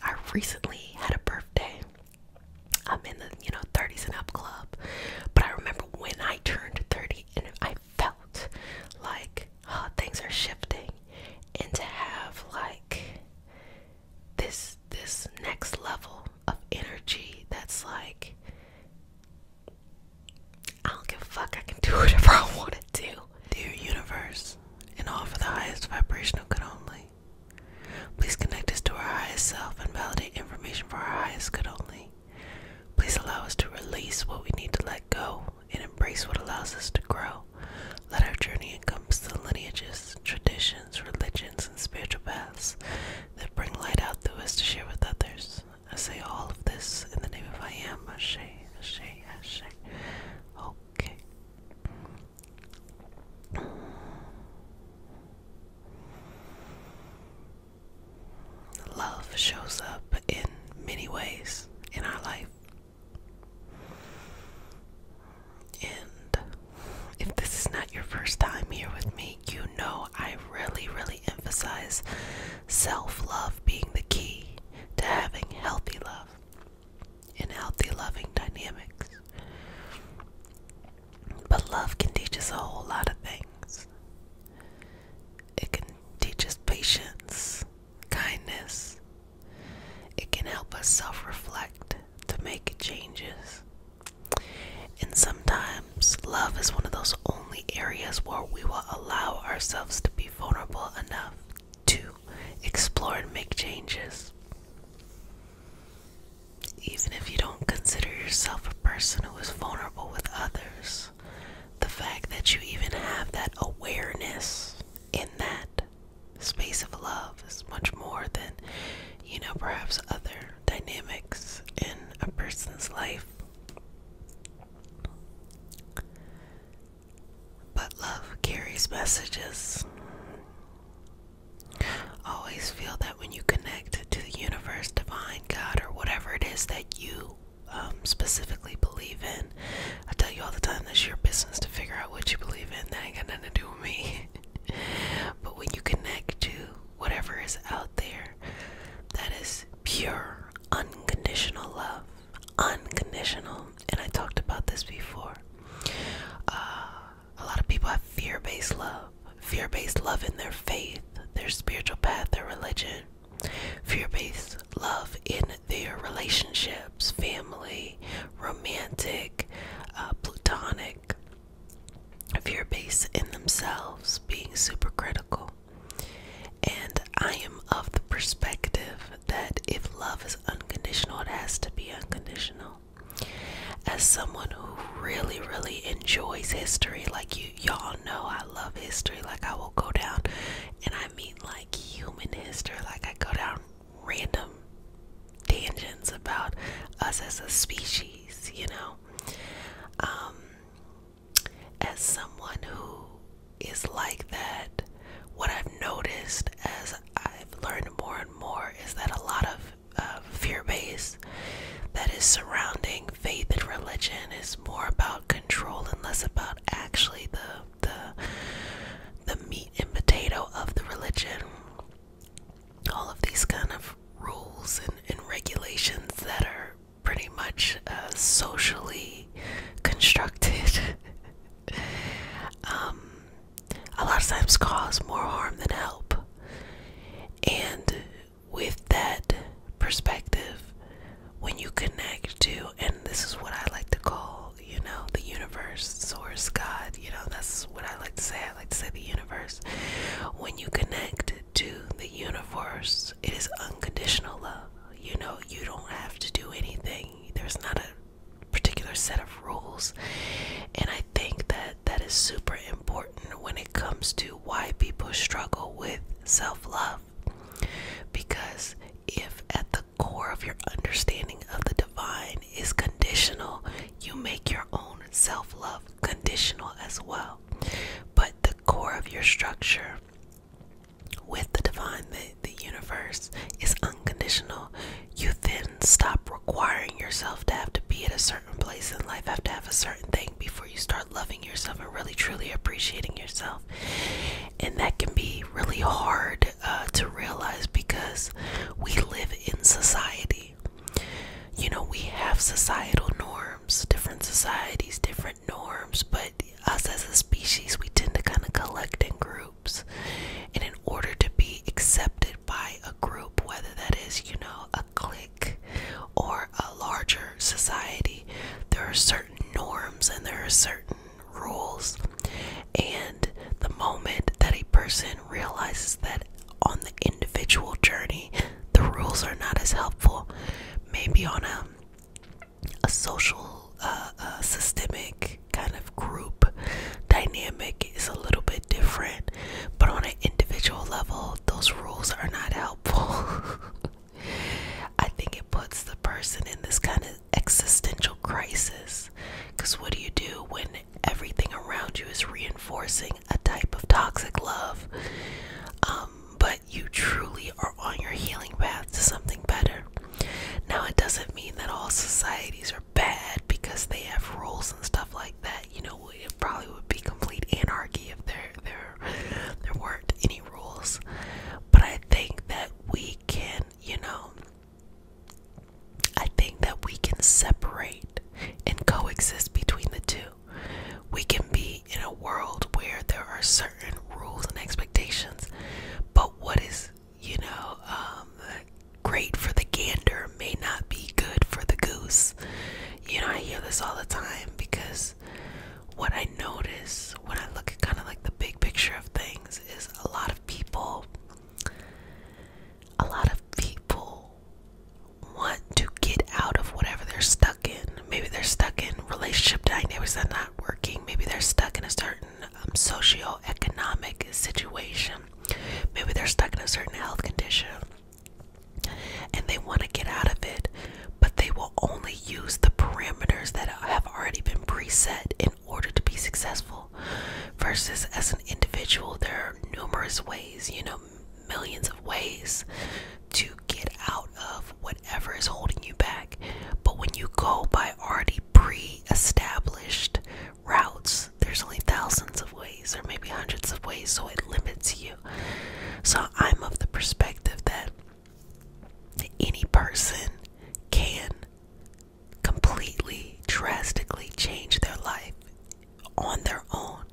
I recently had a birthday. I'm in the 30s and up club, but I remember when I turned 30 and I felt like things are shifting, and to have like this next level of energy that's like, I don't give a fuck, I can do whatever I want to do. Dear universe, and all for the highest vibrational good only, please connect us to our highest self and validate information for our highest good only. Please allow us to release what we need to let go and embrace what allows us to grow. Let our journey encompass the lineages, traditions, religions, and spiritual paths that bring light out through us to share with others. I say all of this in the name of I am. Ashe, Ashe, Ashe. Okay. Love shows up in many ways in our life. And if this is not your first time here with me, you know I really, really emphasize self-love being the key to having healthy love and healthy loving dynamics. But love can teach us a whole lot of things. It can teach patience, kindness. It can help us self-reflect to make changes. And sometimes love is one of those only areas where we will allow ourselves to be vulnerable enough to explore and make changes. Even if you don't consider yourself a person who is vulnerable with others, the fact that you even have that awareness in that space of love is much more than, perhaps other dynamics in a person's life. But love carries messages. Always feel that when you connect to the universe, divine, God, or whatever it is that you specifically believe in, I tell you all the time, that's your business to figure out what you believe in. That ain't got nothing to do with me. But when you connect to whatever is out there, that is pure, unconditional love. Unconditional. And I talked about this before. A lot of people have fear-based love. Fear-based love in their faith, their spiritual path, their religion. Fear-based love in their relationships, family, romantic, platonic. Fear-based in themselves, being super critical. And I am of the perspective that if love is unconditional, it has to be unconditional. As someone who really, really enjoys history, like y'all know I love history, like I will go down, and I mean like human history, like I go down random tangents about us as a species, as someone who is like that, what I've noticed as I've learned more and more is that a lot of fear-based that is surrounding faith and religion is more about control and less about actually the meat and potato of the religion. All of these kind of rules and regulations that are pretty much socially constructed a lot of times cause more harm than help. And with that perspective, when you connect to, and this is what I like to call, the universe, source, God, that's what I like to say. I like to say the universe. When you connect to the universe, it is unconditional love. You don't have to do anything. There's not a particular set of rules. And I think that is super important when it comes to why people struggle with self-love. Because if at the core of your understanding of the divine is conditional, you make your own self-love conditional as well. But the core of your structure with the divine, the universe, is unconditional. You then stop requiring yourself to have to be at a certain place in life, have to have a certain thing before you start loving yourself and really truly appreciating yourself. And that can be really hard to realize because we live in society. We have societal norms, different societies, different norms, but us as a species, we tend to kind of collect in groups. And in order to be accepted by a group, whether that is, a clique or a larger society, there are certain norms and there are certain rules. And the moment that a person realizes millions of ways to get out of whatever is holding you back. But when you go by already pre-established routes, there's only thousands of ways, or maybe hundreds of ways, so it limits you. So I'm of the perspective that any person can completely, drastically change their life on their own.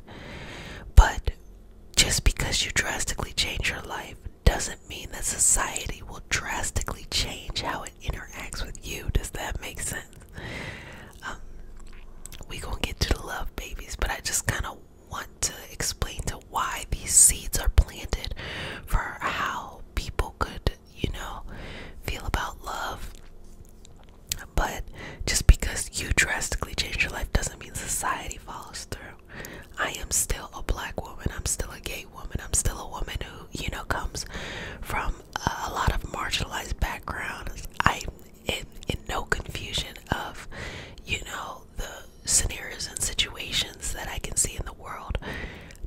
But just because you drastically change your life doesn't mean that society will drastically change how it interacts with you. Does that make sense? We gonna get to the love, babies, but I just kind of want to explain to why these seeds are planted for how people could, feel about love. But just because you drastically change your life doesn't mean society follows through. I am still a black woman. I'm still a gay woman. I'm still a woman who, comes from a lot of marginalized backgrounds. I'm in no confusion of, the scenarios and situations that I can see in the world.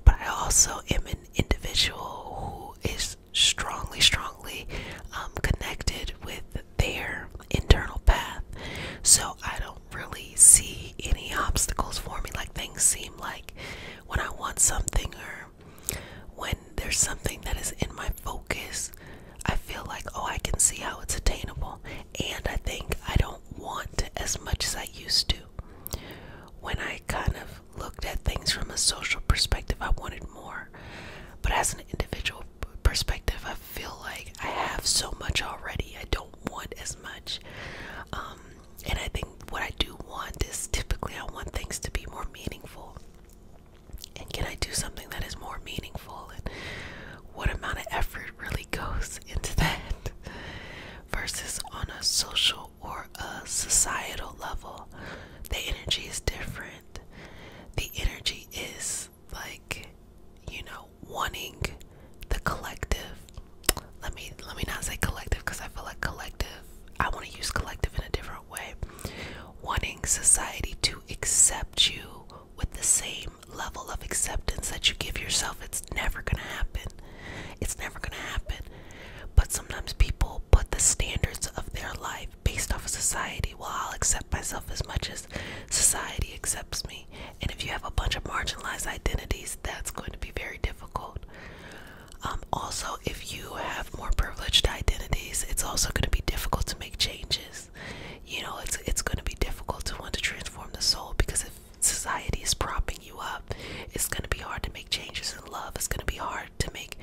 But I also am an individual who is strongly connected with their internal path. So I don't really see any obstacles for me. Like, things seem like when I want something, or when there's something that is in my focus, I feel like, I can see how it's attainable. And I think I don't want as much as I used to. When I kind of looked at things from a social perspective, I wanted more. But as an individual perspective, I feel like I have so much already. I don't want as much. And I think what I do want is, typically I want things to be more meaningful. And can I do something that is more meaningful? And what amount of effort really goes into that? Versus on a social or a societal level, the energy is different. The energy is like, wanting the collective. Let me not say collective, because I feel like collective, I want to use collective in a different way. Wanting society to accept you with the same level of acceptance that you give yourself. It's never gonna happen. It's never gonna happen. But sometimes people put the standards of their life based off of society. Well, I'll accept myself as much as society accepts me. And if you have a bunch of marginalized identities, that's going to be very difficult. Also, if you have more privileged identities, it's also going to be difficult to make changes. It's going to be difficult to want to transform the soul, because if society is propping you up, it's going to be hard to make changes in love. It's going to be hard to make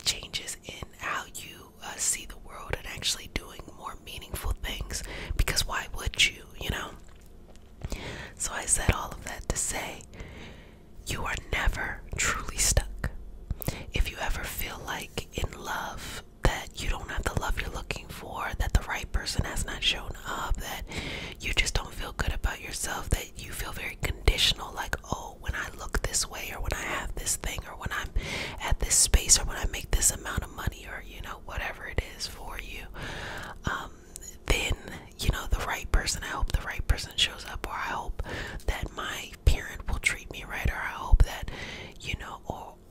changes in how you see the world, and actually doing more meaningful things, because why would you, So I said all of that to say, you are never truly stuck. If you ever feel like in love that you don't have the love you're looking for, that the right person has not shown up, that you just don't feel good about yourself, that you feel very conditional, like, when I look this way, or when I have this thing, or when I'm at this space, or when I make this amount of money, or whatever it is for you, then the right person, I hope the right person shows up, or I hope that my parent will treat me right, or I hope that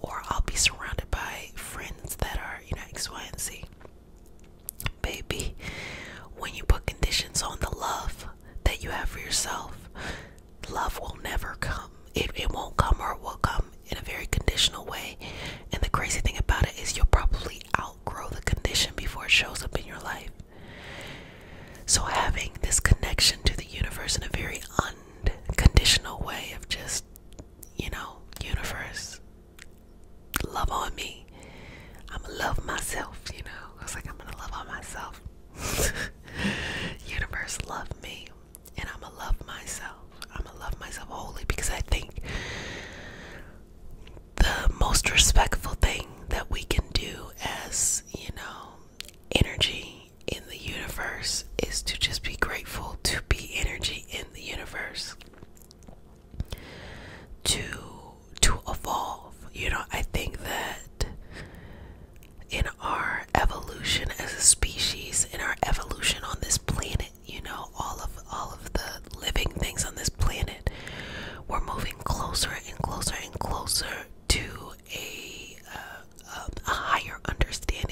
or I'll be surrounded by friends that are X, Y, and Z. Baby, when you put conditions on the love that you have for yourself, love will never come. It won't come, or it will come in a very conditional way. And the crazy thing about it is, you'll probably outgrow the condition before it shows up in your life. So having this connection to the universe in a very unconditional way of just, universe, love on me. I'ma love myself, I was like, I'm gonna love on myself. Universe, love me. And I'ma love myself. I'ma love myself wholly, because I think the most respectful thing that we can do as, energy in the universe is to just be grateful to be energy in the universe. To evolve. I think that in our evolution as a species, in our evolution on this planet, all of the living things on this planet, we're moving closer and closer and closer to a higher understanding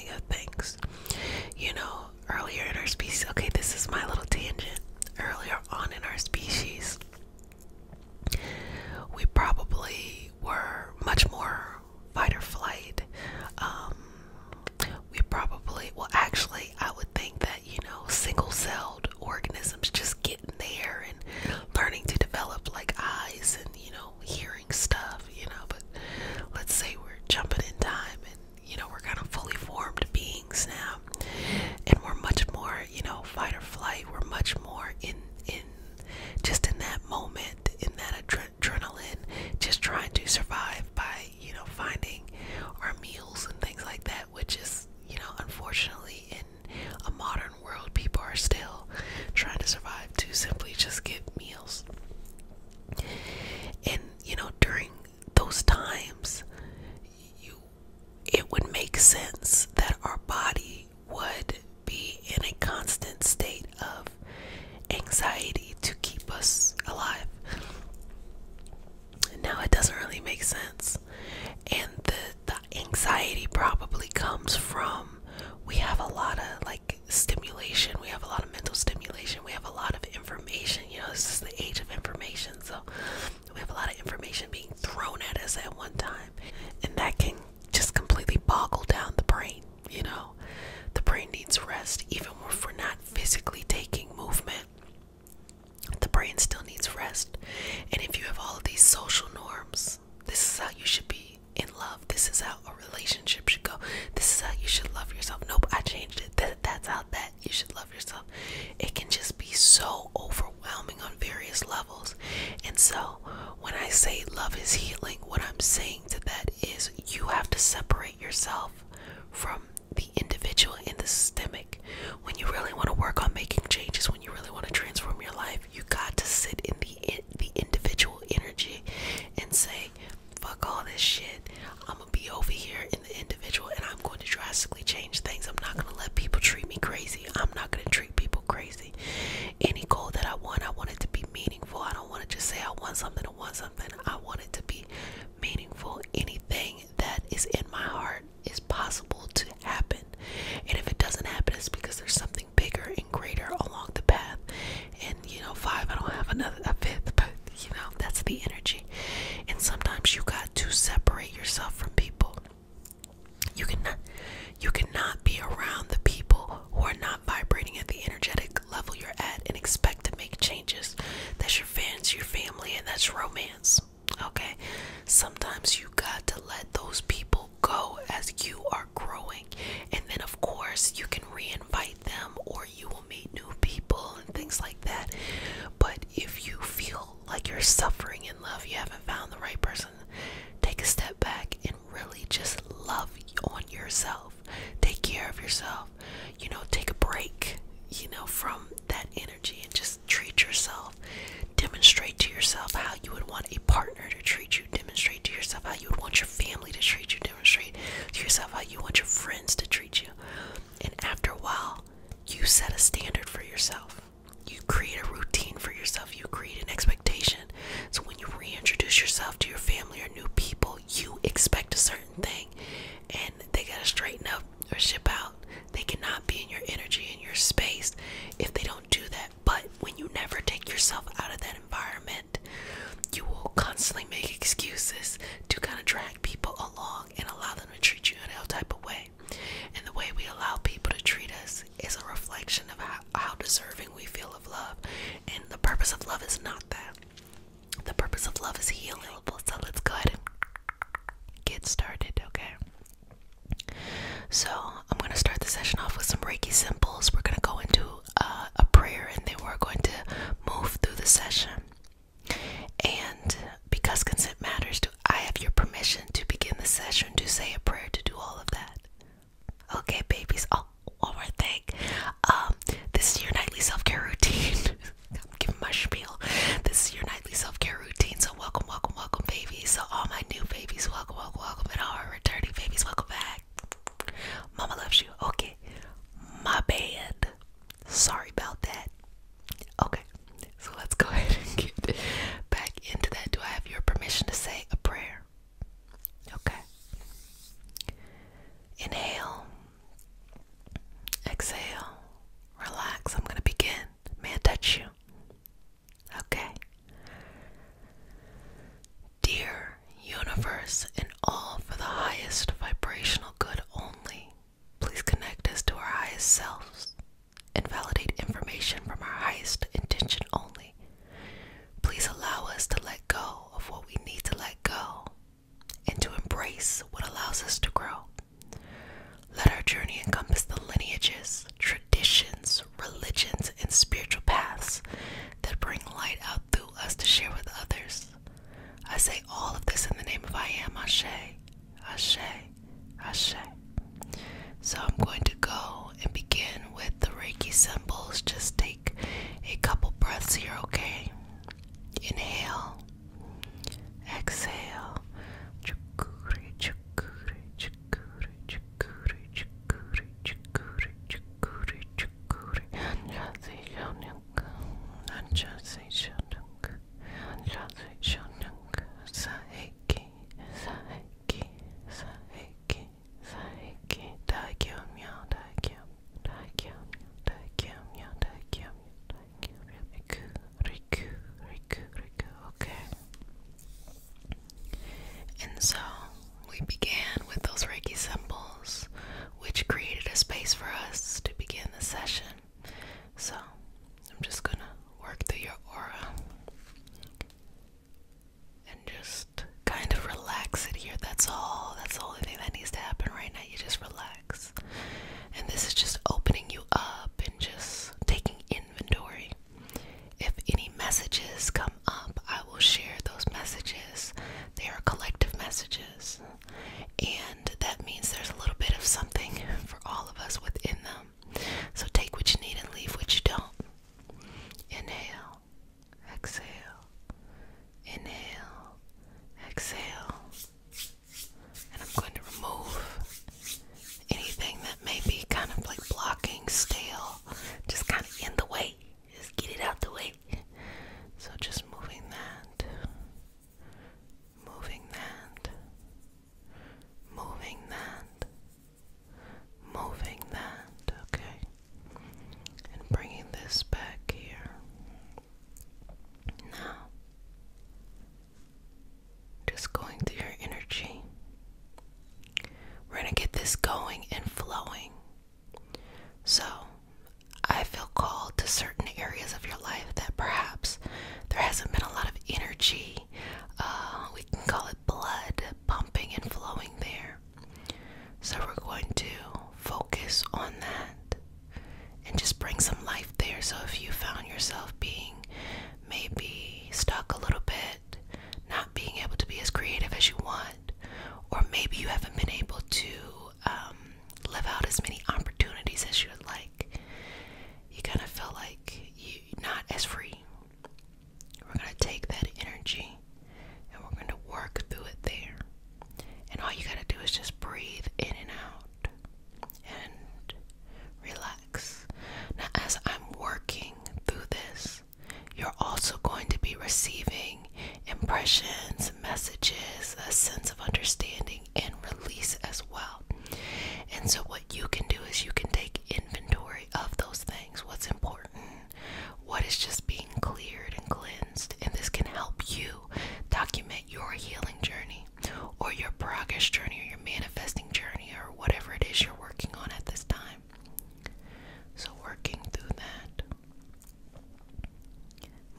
our body would be in a constant state of anxiety to keep us alive. Now, it doesn't really make sense. And the anxiety probably comes from, we have a lot of like stimulation, we have a lot of mental stimulation, we have a lot of information. You know, this is the age of information, so we have a lot of information being thrown at us at one time, and that can just completely boggle down the brain. You know, the brain needs rest. Even if we're not physically taking movement, the brain still needs rest. And if you have all of these social norms, this is how you should be in love, this is how a relationship should go, this is how you should love yourself. Nope, I changed it. That's how that you should love yourself. It can just be so overwhelming on various levels. And so when I say love is healing, what I'm saying to that is you have to separate yourself from the individual and the systemic. When you really want to work on making changes, when you really want to transform your life, you got to sit in the individual energy and say, fuck all this shit. I'm gonna be over here in the individual, and I'm going to drastically change things. I'm not gonna let people treat me crazy. I'm not gonna treat people crazy. Any goal that I want it to be meaningful. I don't want to just say I want something. I want it to be meaningful. Anything that is in my heart is possible to happen. And if it doesn't happen, it's because there's something bigger and greater along the path. And you know, 5, I don't have a fifth, but you know, that's the energy. And sometimes you got to separate yourself from people. You cannot be around the people who are not vibrating at the energetic level you're at and expect to make changes. That's your fans, your family, and that's romance. Okay? Sometimes you got to let those people go as you are growing. And then of course you can re-invite them, or you will meet new people and things like that. But if you feel like you're suffering in love, you haven't found the right person, take a step back and really just love on yourself. Take care of yourself. You know, take a break, you know, from that energy and just treat yourself. Demonstrate to yourself how you would want a partner to treat you. Demonstrate to yourself how you would want your family to treat you. Demonstrate to yourself how you want your friends to treat you. And after a while, you set a standard for yourself. You create a routine for yourself. You create an expectation. So when you reintroduce yourself to your family or new people, you expect a certain thing, and they gotta straighten up or ship out. They cannot be in your energy, in your space, if they don't do that. But when you never take yourself out of that environment, you will constantly make excuses to kind of drag people along and allow them to treat you in a type of way. And the way we allow people to treat us is a reflection of how deserving we feel of love. And the purpose of love is not that. The purpose of love is healing. So let's go ahead and get started, okay? So I'm going to start the session off with some Reiki symbols. We're going to go into a prayer, and then we're going to move through the session. And because consent matters, do I have your permission to begin the session, to say a prayer, to do all of that? Okay, babies. Oh, all right, this is your nightly self-care routine. I'm giving my spiel. This is your nightly self-care routine. So welcome, welcome, welcome, babies. So all my new babies, welcome, welcome, welcome. And all our returning babies, welcome back. Mama loves you. Okay, my bad. Sorry about that. Okay, so let's go ahead and get back into that. Do I have your permission to say a prayer? Okay. Inhale. Exhale. Relax. I'm going to begin. May I touch you? Okay. Dear universe, and all for the highest vibrational good only, please connect us to our highest selves and validate information from our highest intention only. Please allow us to let go of what we need to let go and to embrace what allows us to grow. Let our journey encompass the lineages, traditions, religions, and spiritual paths that bring light out through us to share with others. I say all of this in the name of I Am, Ashe, Ashe, Ashe. So I'm going to go and begin with the Reiki symbols. Just take a couple breaths here, okay? Inhale, exhale. Chukuri, chukuri, chukuri, chukuri, chukuri, flowing. So I feel called to certain areas of your life that perhaps there hasn't been a lot of energy. We can call it blood pumping and flowing there. So we're going to focus on that and just bring some life there. So if you found yourself being maybe stuck a little bit, not being able to be as creative as you want, or maybe you haven't been able to live out as many opportunities as you would like, you kind of feel like you're not as free. We're going to take that energy and we're going to work through it there. And all you got to do is just breathe in and out and relax. Now, as I'm working through this, you're also going to be receiving impressions, messages, a sense of understanding, and release as well. And so what you can do is you can take inventory of those things, what's important, what is just being cleared and cleansed, and this can help you document your healing journey or your progress journey or your manifesting journey or whatever it is you're working on at this time. So working through that,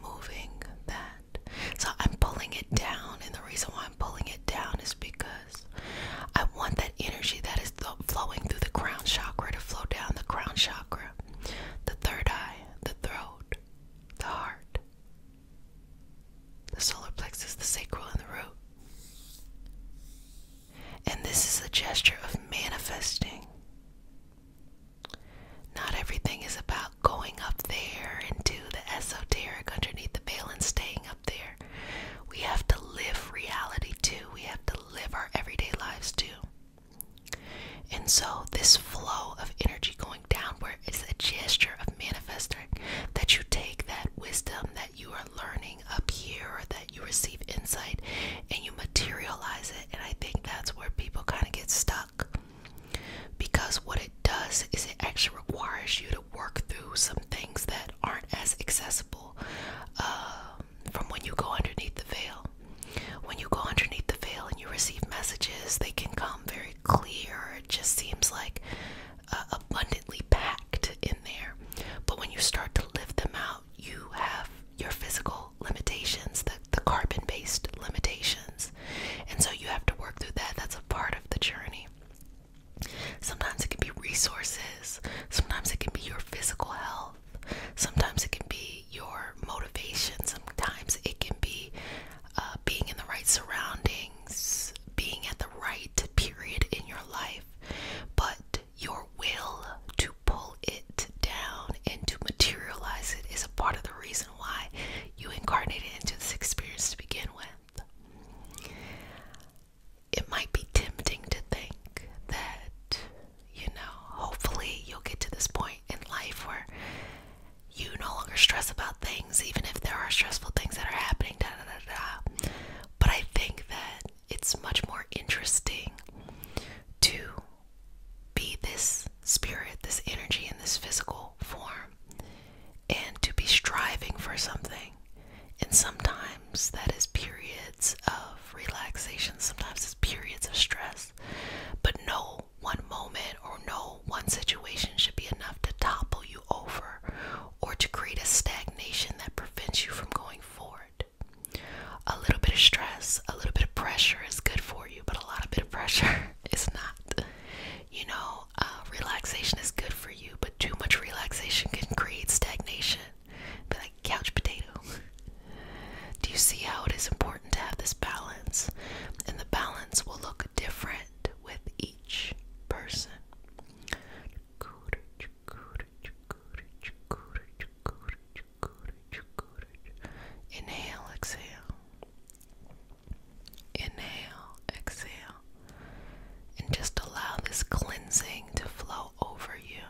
moving that. So I'm pulling it down, and the reason why I'm pulling it down is because I want that energy that is flowing through the crown chakra to flow down the crown chakra, the third eye, the throat, the heart, the solar plexus, the sacral, and the root. And this is a gesture of manifesting. Not everything is about going up there into the esoteric underneath the veil and staying up there. We have to live reality too. We have to live our everyday lives too. And so this flow of energy going downward is a gesture of manifesting, that you take that wisdom that you are learning up here or that you receive insight and you materialize it. And I think that's where people kind of get stuck, because what it does is it actually requires you to work through some things that aren't as accessible from when you go underneath the veil. When you go underneath the veil and you receive messages, they can come very clear. It just seems like abundantly packed in there. But when you start to live them out, you have your physical limitations, the carbon-based limitations. And so you have to work through that. That's a part of the journey. Sometimes it can be resources. Sometimes it can be your physical health. Sometimes it can be your motivation. Sometimes it can be being in the right surroundings, being at the right period in your life. But your will to pull it down and to materialize it is a part of the reason why you incarnated into this experience to begin with. It might be tempting to think that, hopefully you'll get to this point in life where you no longer stress about things, even if there are stressful things that are happening, But I think that it's much more interesting to be this spirit, this energy in this physical form, and to be striving for something. And sometimes that is periods of relaxation, sometimes it's periods of stress. But no one moment or no one situation should be enough to topple you over or to create a stagnation that prevents you from going forward. A little bit of stress, a little bit of pressure is good for you, but a lot of bit of pressure is not. Relaxation is good for you, but too much relaxation can create stagnation. Be like couch potato. Do you see how it is important to have this balance? And the balance will look different with each person. Inhale, exhale. Inhale, exhale. And just allow this cleansing to flow over you.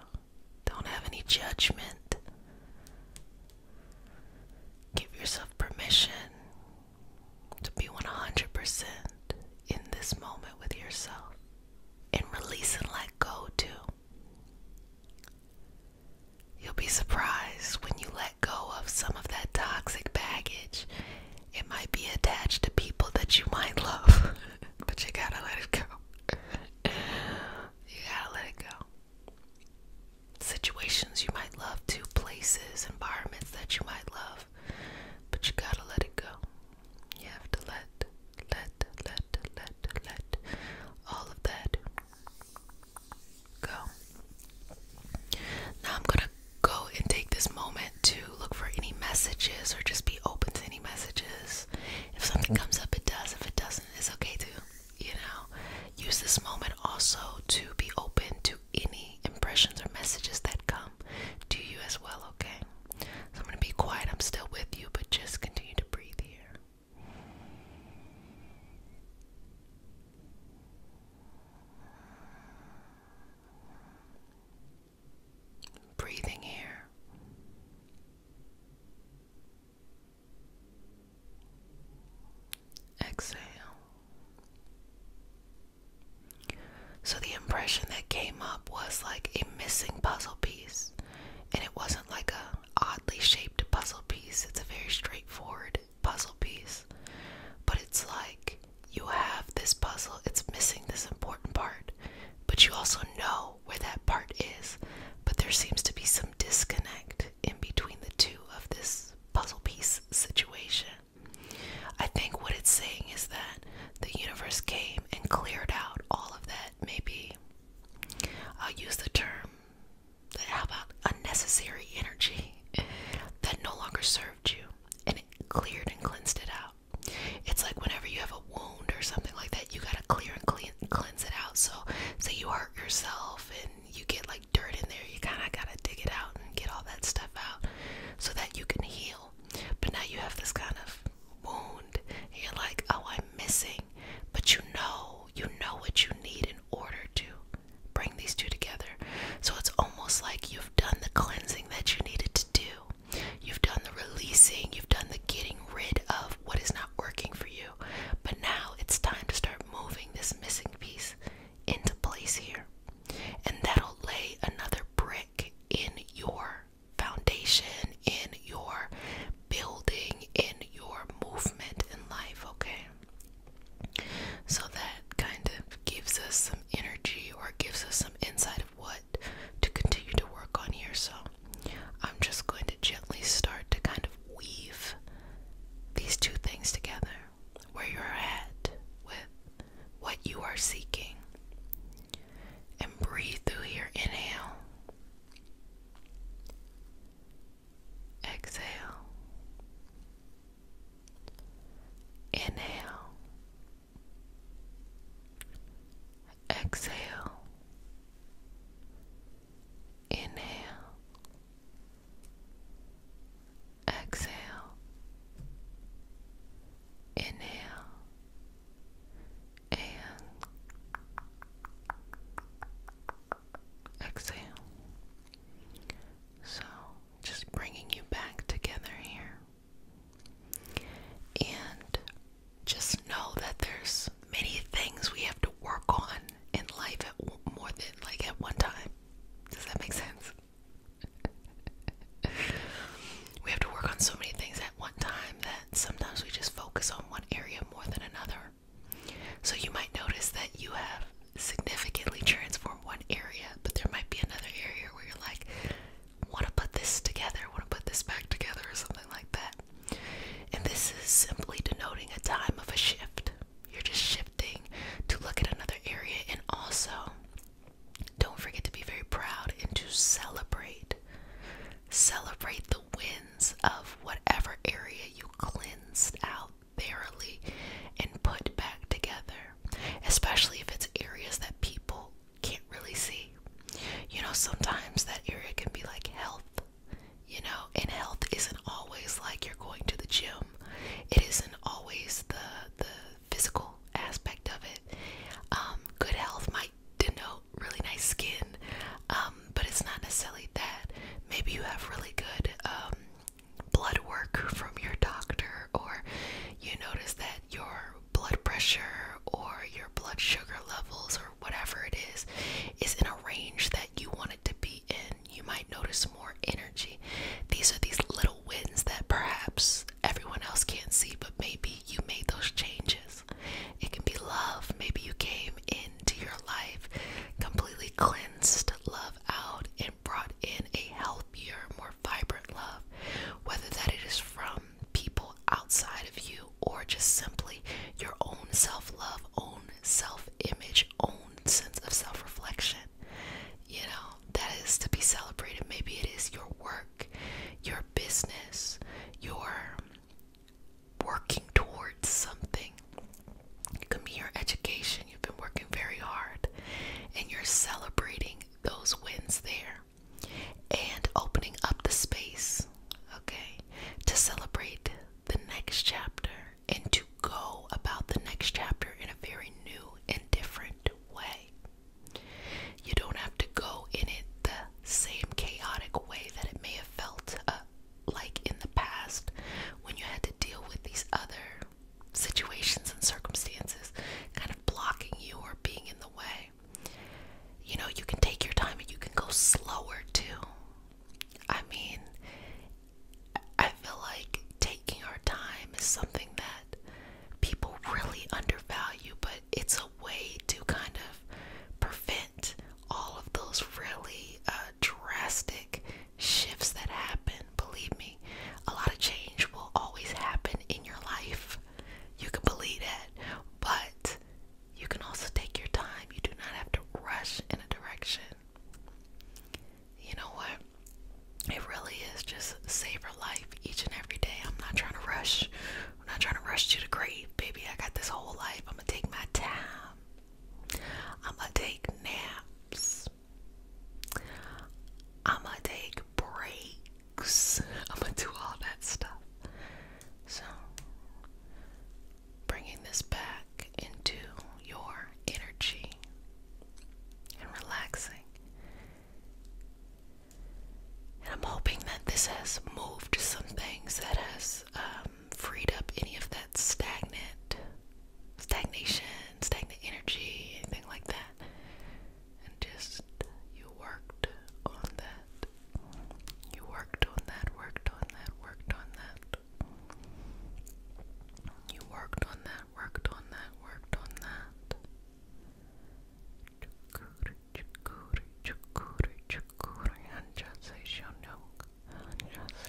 Don't have any judgment. Give yourself permission to be 100% in this moment with yourself. And release and let go too. You'll be surprised when you let go of some of that toxic baggage. It might be attached to people that you might love, but you gotta let it go. You gotta let it go. unnecessary energy that no longer served you, and it cleared and cleansed it out. It's like whenever you have a wound or something like that, you gotta clear and cleanse it out. So say you hurt yourself and you get like dirt in there, you kind of gotta dig it out and get all that stuff out so that you can heal. But now you have this kind of wound and you're like, oh, I'm missing. But you know what you need in order to bring these two together. So it's almost like you've done the cleansing that you needed to do. You've done the releasing, you've done the getting rid of what is not working for you. But now it's time to start moving this missing piece into place here. And that'll lay another brick in your foundation, in your building, in your movement in life, okay? So that kind of gives us some energy, or gives us some insight of what to continue to work on here. So I'm just going to gently start to kind of weave these two things together, where you're at with what you are seeking. And breathe through here. Inhale. Exhale. Inhale. Exhale. Inhale. Exhale. Inhale. And exhale. So just bringing you back together here. And just know that there's many things we have to work on in life at more than like at one time. Does that make sense? We have to work on so many things at one time that sometimes we just focus on one area more than another. So you might notice that you have significantly transformed one area, but there might be another area where you're like, want to put this together, want to put this back together, or something like that. And this is simply denoting a time of a shift. You're just shifting to look at another area. And also, don't forget to be very proud and to celebrate the wins of whatever area you cleansed out thoroughly and put back together, especially if it's areas that people can't really see. You know, sometimes that area can be like health, you know, and health isn't always like you're going to the gym. It isn't always the physical aspect of it. Good health might denote really nice skin, but it's not necessarily that. Maybe you have really good blood work from your doctor, or you notice that your blood pressure or your blood sugar levels or whatever it is in a range that you want it to be in. You might notice more energy. These are these little wins that perhaps everyone else can't see, but maybe you made those changes. It can be love. Maybe you came into your life, completely cleansed love out, and brought in a healthier, more this has moved some things, that has freed up any of that stagnation, stagnant energy, anything like that. And just, you worked on that. You worked on that, worked on that, worked on that. You worked on that, worked on that, worked on that. Chukuri, chukuri, chukuri, chukuri, anjase shonok, anjase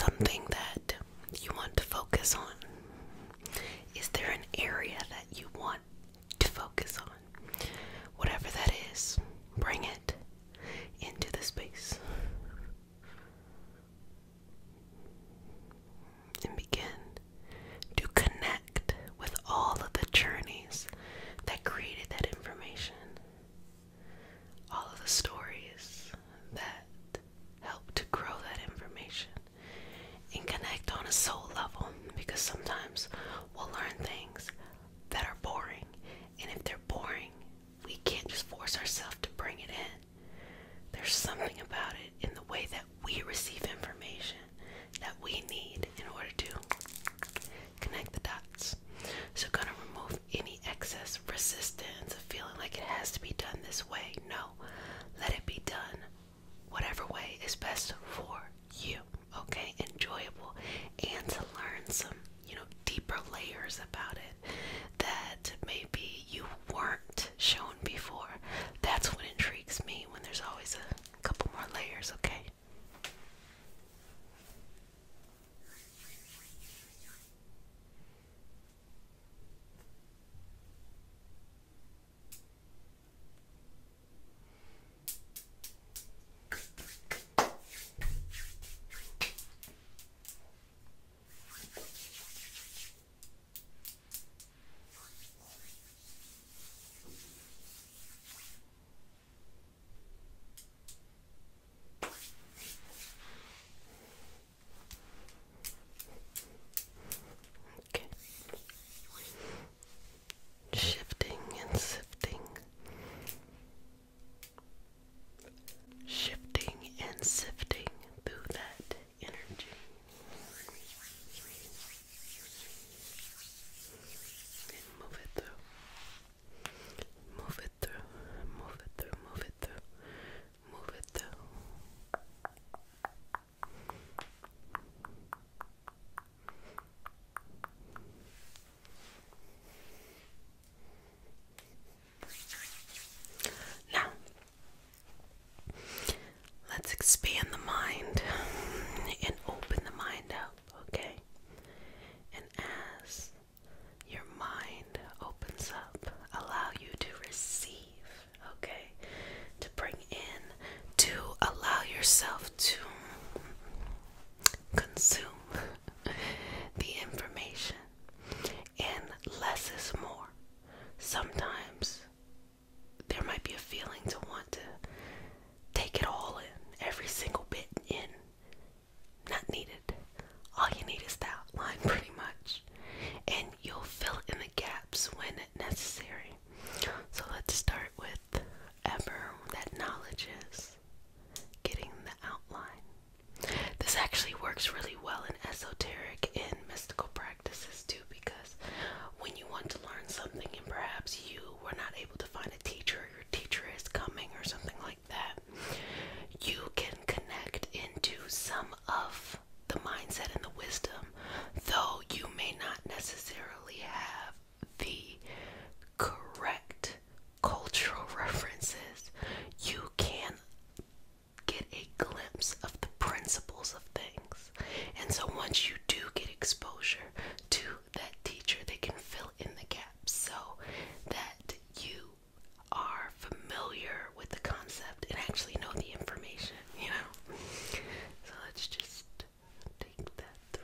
something that you want to focus on? Is there an area that you want to focus on? Whatever that is, bring it into the space and begin to connect with all of the journeys that created that information, all of the stories that helped to grow that information, and connect on a soul level, because sometimes we'll learn things that are boring, and if they're boring, we can't just force ourselves to bring it in. There's something about it in the way that we receive information that we need in order to connect the dots. So gonna remove any excess resistance of feeling like it has to be done this way. No, let it be done whatever way is best for you, okay? Enjoyable, and to learn some, deeper layers about it that maybe you weren't shown before. That's what intrigues me, when there's always a couple more layers, okay? Okay. Shifting and sifting. Shifting and sifting through that energy. And move it through. Move it through. Move it through. Move it through. Move it through. Now, let's expand the mind and open the mind up, okay? And as your mind opens up, allow you to receive, okay? To bring in, to allow yourself to consume the information. And less is more. Sometimes there might be a feeling to want to take it all in, every single bit in. Not needed. All you need is the outline, pretty much. And you'll fill in the gaps when necessary. So let's start with ever that knowledge is getting the outline. This actually works really well in esoteric and mystical practices too, because when you want to learn something and perhaps you were not able to find a teacher, or your teacher is coming or something like that, you can connect into some of the mindset and the wisdom, though you may not necessarily have the correct cultural references. You can get a glimpse of the principles of things. And so once you do get exposure to that teacher, they can fill in the gaps so that you are familiar with the concept and actually know the information, So let's just take that through.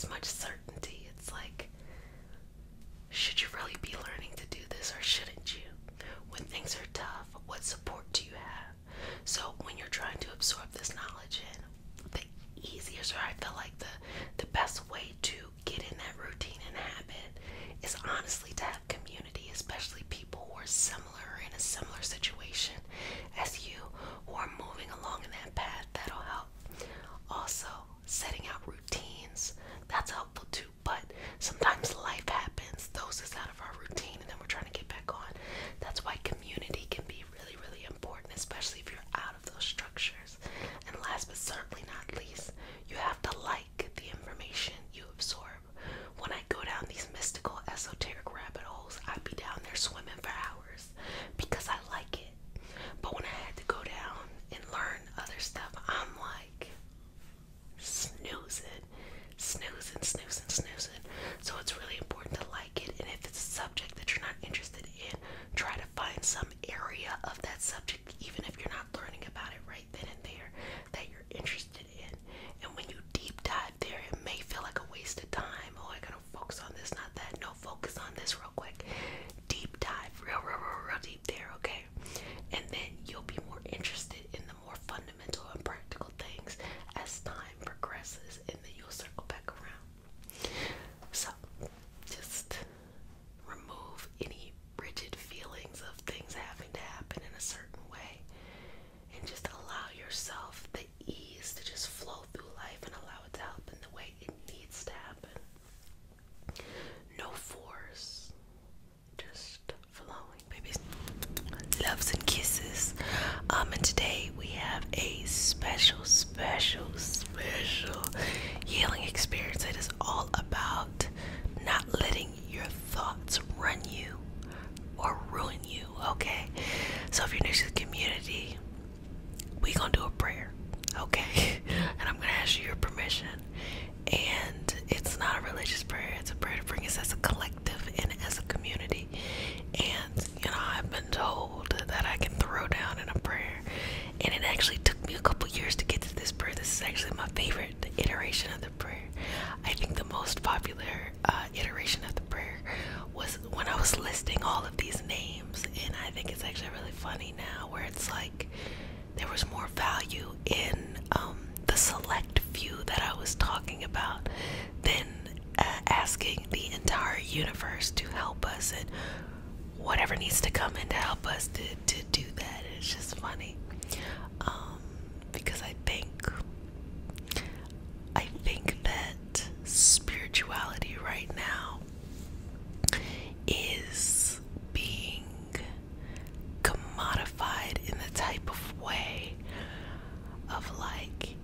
as much certainty. It's like, should you really be learning to do this or shouldn't you? When things are tough, what support do you have? So when you're trying to absorb this knowledge in, the easiest, or I feel like the best way to get in that routine and habit is honestly to have community, especially people who are similar or in a similar situation as you, who are moving along in that path. That'll help. Also, setting out routines, that's helpful too, but sometimes life happens, throws us out of our routine, and then we're trying to get back on. That's why community can be really, really important, especially if you're out of those structures. And last but certainly not least, you have to like the information you absorb. When I go down these mystical, esoteric rabbit holes, I'd be down there swimming for hours because I like it. But when I had to go down and learn other stuff, I'm like snoozing. So it's really important to like it, and if it's a subject that you're not interested in, try to find some area of that subject, even if you're not learning about it right then and there, that you're interested in. And when you deep dive there, it may feel like a waste of time. Oh, I gotta focus on this, not that. No, focus on this real quick. Deep dive, real deep there, okay? And then you'll be more interested in the more fundamental and practical things as time progresses, and then you'll circle back around. So, just remove any rigid feelings of things having to happen in a certain way, and just allow yourself the ease to just flow through life and allow it to happen the way it needs to happen. No force, just flowing, babies. Loves and kisses. And today we have a special healing experience. It is all about not letting your thoughts run you or ruin you, okay? So if you're new to the community, we gonna do a prayer, okay? And I'm gonna ask you your permission. And it's not a religious prayer, it's a prayer to bring us as a collective and as a community. And I've been told that I can throw down in a prayer, and it actually took me a couple years to get to this prayer. This is actually my favorite iteration of the prayer. I think the most popular iteration of the prayer was when I was listing all of these names, and I think it's actually really funny now, where it's like there was more value in the select few that I was talking about than asking the entire universe to help us, and whatever needs to come in to help us to do that. It's just funny, because I think that spirituality right now is being commodified in the type of way of like,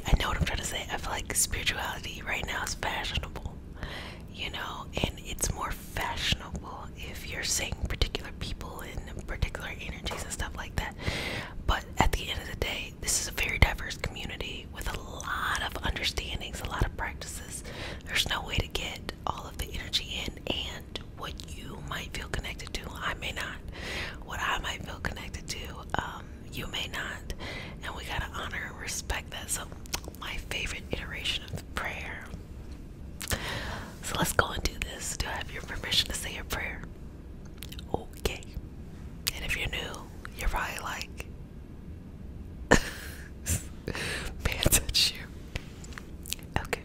I know what I'm trying to say. I feel like spirituality right now is fashionable, and it's more fashionable if you're seeing particular people and particular energies and stuff like that. But at the end of the day, this is a very diverse community with a lot of understandings, a lot of practices. There's no way to get all of the energy in, and what you might feel connected to, I may not. What I might feel connected to, you may not. And we gotta honor and respect that. So my favorite iteration of the prayer. So let's go and do this. Do I have your permission to say your prayer? Okay. And if you're new, you're probably like, man, touch you. Okay.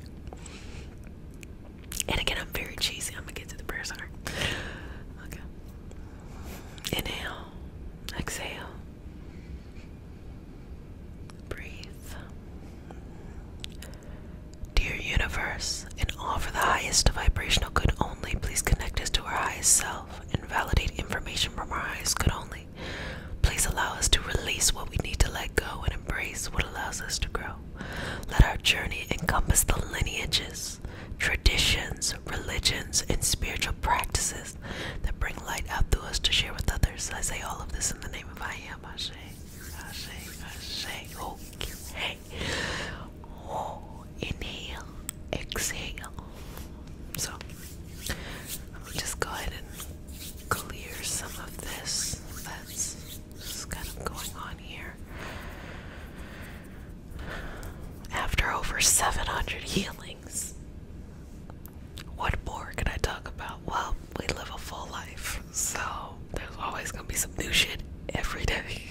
And again, I'm very cheesy. I'm gonna get to the prayer, sorry. Okay. Inhale. Exhale. Breathe. Dear universe, and all for the highest vibrational good only, please connect us to our highest self and validate information from our highest good only. Please allow us to release what we need to let go and embrace what allows us to grow. Let our journey encompass the lineages, traditions, religions, and spiritual practices that bring light out through us to share with others. I say all of this in the name of I am. Ashe, Ashe, Ashe. Okay. Oh, inhale, exhale. So, let me just go ahead and clear some of this that's just kind of going on here. After over over 700 healings. What more can I talk about? Well, we live a full life, so there's always gonna be some new shit every day.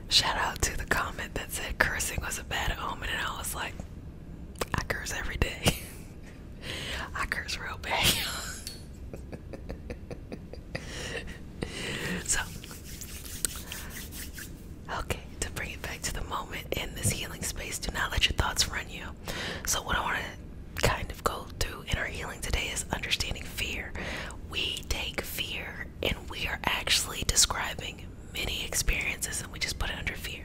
Shout out to the comment that said cursing was a bad omen, and I was like, I curse every day. I curse real bad. So, okay, to bring it back to the moment in this healing space, do not let your thoughts run you. So what I want to kind of go through in our healing today is understanding fear. We take fear and we are actually describing many experiences, and we just put it under fear.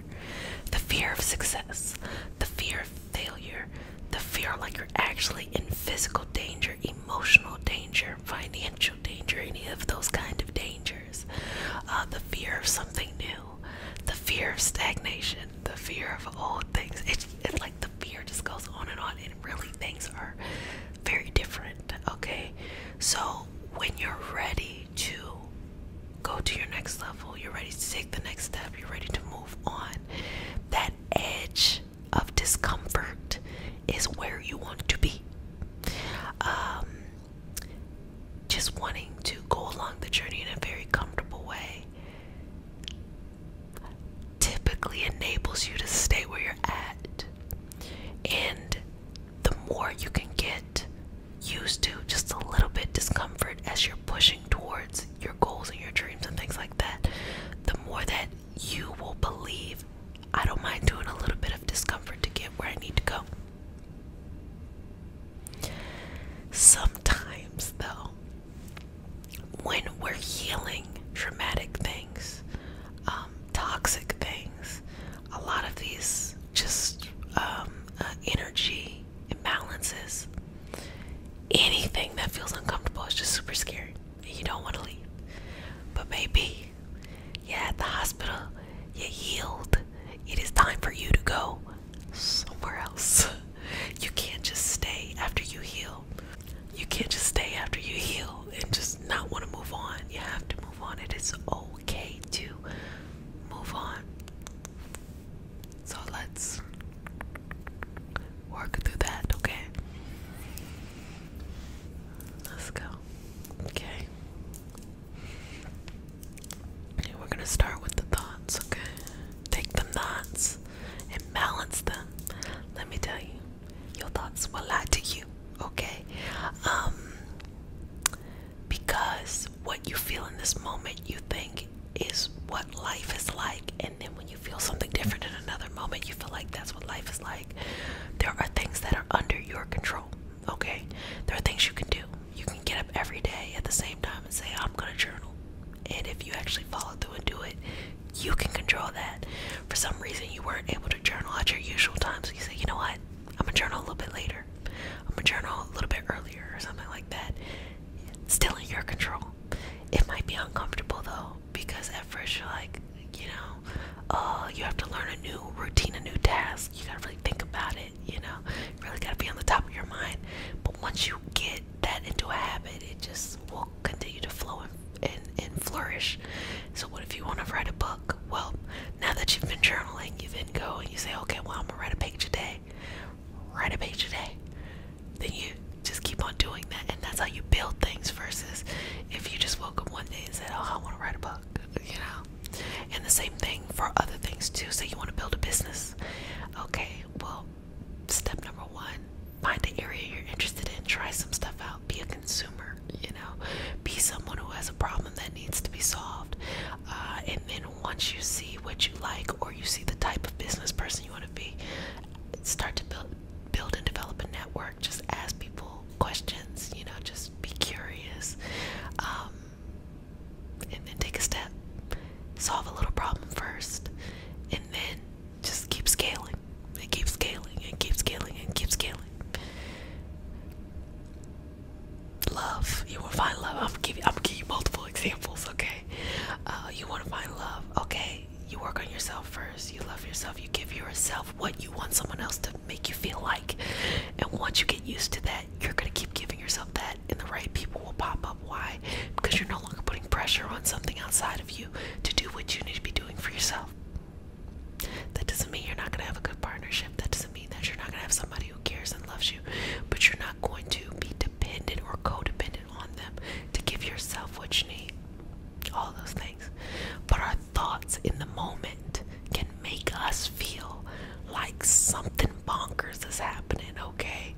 The fear of success, the fear of failure, the fear like you're actually in physical danger, emotional danger, financial danger, any of those kind of dangers. The fear of something new, the fear of stagnation, the fear of old things. It's like the fear just goes on, and really things are very different. Okay, so when you're ready to go to your next level, you're ready to take the next step, you're ready to move on, that edge of discomfort is where you want to be. Just wanting to go along the journey in a very comfortable way typically enables you to stay where you're at, and the more you can get used to just a little bit discomfort as you're pushing towards your goals and your dreams and things like that, the more that you will believe, I don't mind doing a little bit of discomfort to get where I need to go. Sometimes though, when we're healing traumatic things, toxic things, a lot of these just energy imbalances, anything that feels uncomfortable is just super scary and you don't want to leave. But maybe you're at the hospital, you're healed, it is time for you to go somewhere else. You can't just stay after you heal. You can't just stay after you heal and just not want to move on. You have to move on. It is okay to move on. So let's work through that, okay? Let's go. Okay. And we're gonna start with the thoughts, okay? Take the thoughts and balance them. Let me tell you, your thoughts will lie to you, okay? Because what you feel in this moment you think is what life is like, and then when you feel something different in another moment you feel like that's what life is like. There are things that are under your control, okay? There are things you can do. You can get up every day at the same time and say, I'm gonna journal, and if you actually follow through and do it, you can control that. For some reason you weren't able to journal at your usual time, so you say, you know what, I'm gonna journal a little bit later, I'm gonna journal a little bit earlier or something like that. Still in your control. It might be uncomfortable though, because at first you're like, you know, oh, you have to learn a new routine, a new task. You gotta really think about it, you know. You really gotta be on the top of your mind. But once you get that into a habit, it just will continue to flow and flourish. So what if you want to write a book? Well, now that you've been journaling, you then go and you say, okay, well, I'm gonna write a page a day. Write a page a day. Then you just keep on doing that, and that's how you build things, versus if you just woke up one day and said, oh, I want to write a book, you know. And the same thing for other things too. Say you want to build a business. Okay, well, step number one, find an area you're interested in, try some stuff out, be a consumer, you know, be someone who has a problem that needs to be solved, and then once you see what you like, or you see the type of business person you want to be, start to build and develop a network. Just ask people questions, you know, just be curious, and then take a step, solve a little problem first, and then just keep scaling and keep scaling and keep scaling and keep scaling. Love, you want to find love. I'm gonna give you multiple examples, okay? You want to find love, okay? You work on yourself first. You love yourself. You give yourself what you want someone else to make you feel like. And once you get used to that, you're going to keep giving yourself that, and the right people will pop up. Why? Because you're no longer putting pressure on something outside of you to do what you need to be doing for yourself. That doesn't mean you're not going to have a good partnership. That doesn't mean that you're not going to have somebody who cares and loves you. But you're not going to be dependent or codependent on them to give yourself what you need. All those things. But our thoughts in the moment can make us feel like something bonkers is happening, okay?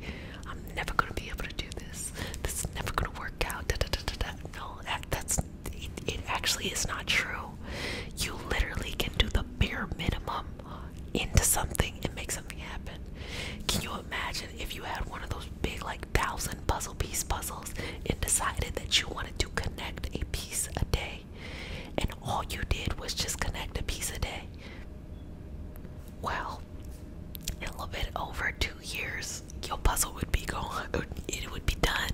I'm never going to be able to do this. This is never going to work out. Da, da, da, da, da. No, it actually is not true. You literally can do the bare minimum into something and make something happen. Can you imagine if you had one of those big, like 1,000 puzzle piece puzzles and decided that you wanted to connect a piece a day, and all you did was just connect a piece a day? Well, in a little bit over 2 years, your puzzle would be gone. It would be done,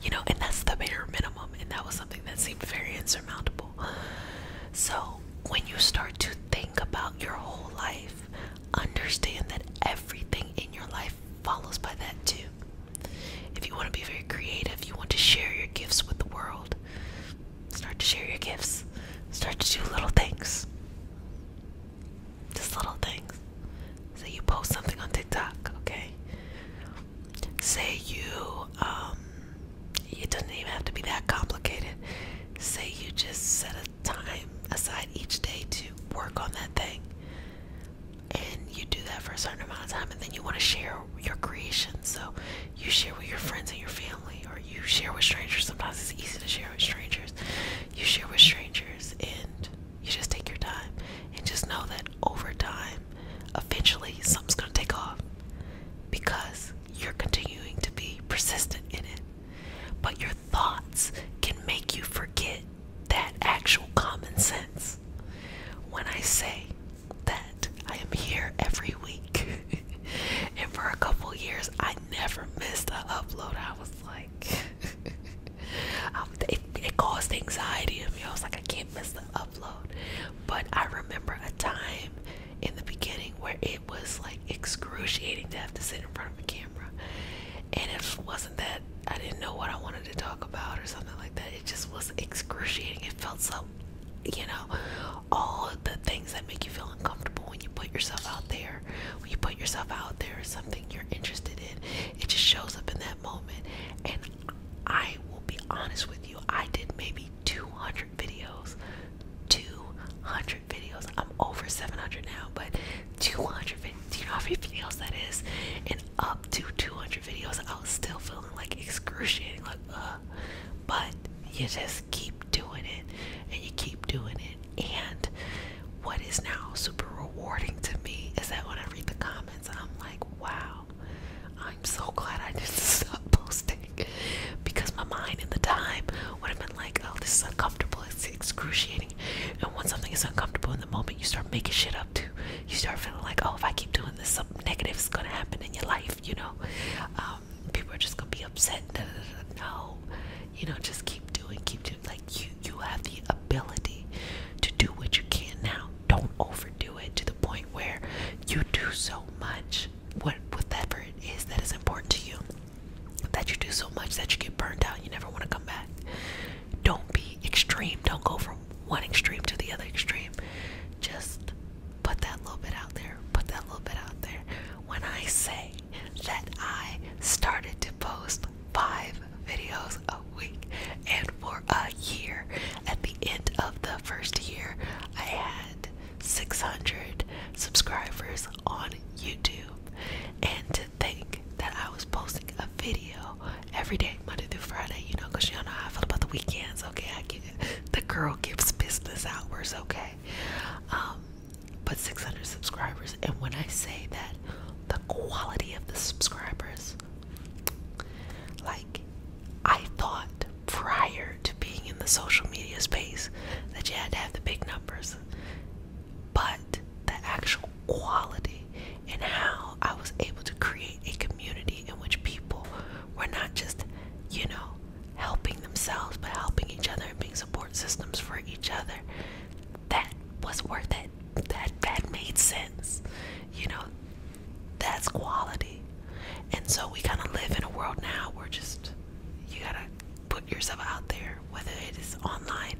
you know, and that's the bare minimum. And that was something that seemed very insurmountable. So when you start to think about your whole life, understand that everything in your life follows by that too. If you want to be very creative, you want to share your gifts with the world, start to share your gifts. Start to do little things. Just little things. Say you post something on TikTok, okay? Say it doesn't even have to be that complicated. Say you just set a time aside each day to work on that thing. And you do that for a certain amount of time, and then you want to share your creation. So you share with your friends and your family, or you share with strangers. Sometimes it's easy to share with strangers. You share with strangers, and you just take your time. And just know that over time, eventually something's going to take off, because you're continuing to be persistent in it. But your thoughts can make you forget that actual common sense. When I say that I am here every week, and for a couple years I never missed an upload, I was like, it caused anxiety in me. I was like, I can't miss the upload. But I remember a time in the beginning where it was like excruciating to have to sit in front of a camera, and it wasn't that I didn't know what I wanted to talk about or something like that. It just was excruciating. It felt so, you know, all of the things that make you feel uncomfortable when you put yourself out there. When you put yourself out there as something you're interested in, it just shows up in that moment. And I will be honest with you, I did maybe 200 videos. 200 videos. I'm over 700 now, but 200 videos. Do you know how many videos that is? And up to 200 videos, I was still feeling like excruciating, like, but you just keep doing it, and you keep doing it. And what is now super rewarding to me is that when I read the comments, I'm like, wow, I'm so glad I didn't stop posting, because my mind in the time would have been like, oh, this is uncomfortable, it's excruciating. And when something is uncomfortable in the moment, you start making shit up too. You start feeling like, oh, if I keep doing this, something negative is gonna happen in your life, you know. People are just gonna be upset. No, you know, just keep doing. Like, you have the ability to do what you can now. Don't overdo it to the point where you do so much, whatever it is that is important to you, that you do so much that you get burned out. You never want to come back. Don't be extreme. Don't go from one extreme to the other extreme. Just put that little bit out there. Put that little bit out there. When I say that I started to post 5 videos a week, and for a year, at the end of the first year, I had 600 subscribers on YouTube. And to think that I was posting a video every day, Monday through Friday, you know, because you don't know how I feel about the weekends, okay? I get it. The girl gives business hours, okay? But 600 subscribers, and when I say that, the quality of the subscribers, like, I thought prior to being in the social media space that you had to have the big numbers, but the actual quality and how I was able to create a community in which people were not just, you know, helping themselves, but helping each other and being support systems for each other, that was worth it. That made sense. You know, that's quality. And so we kind of live in a world now where just, you gotta put yourself out there, whether it is online,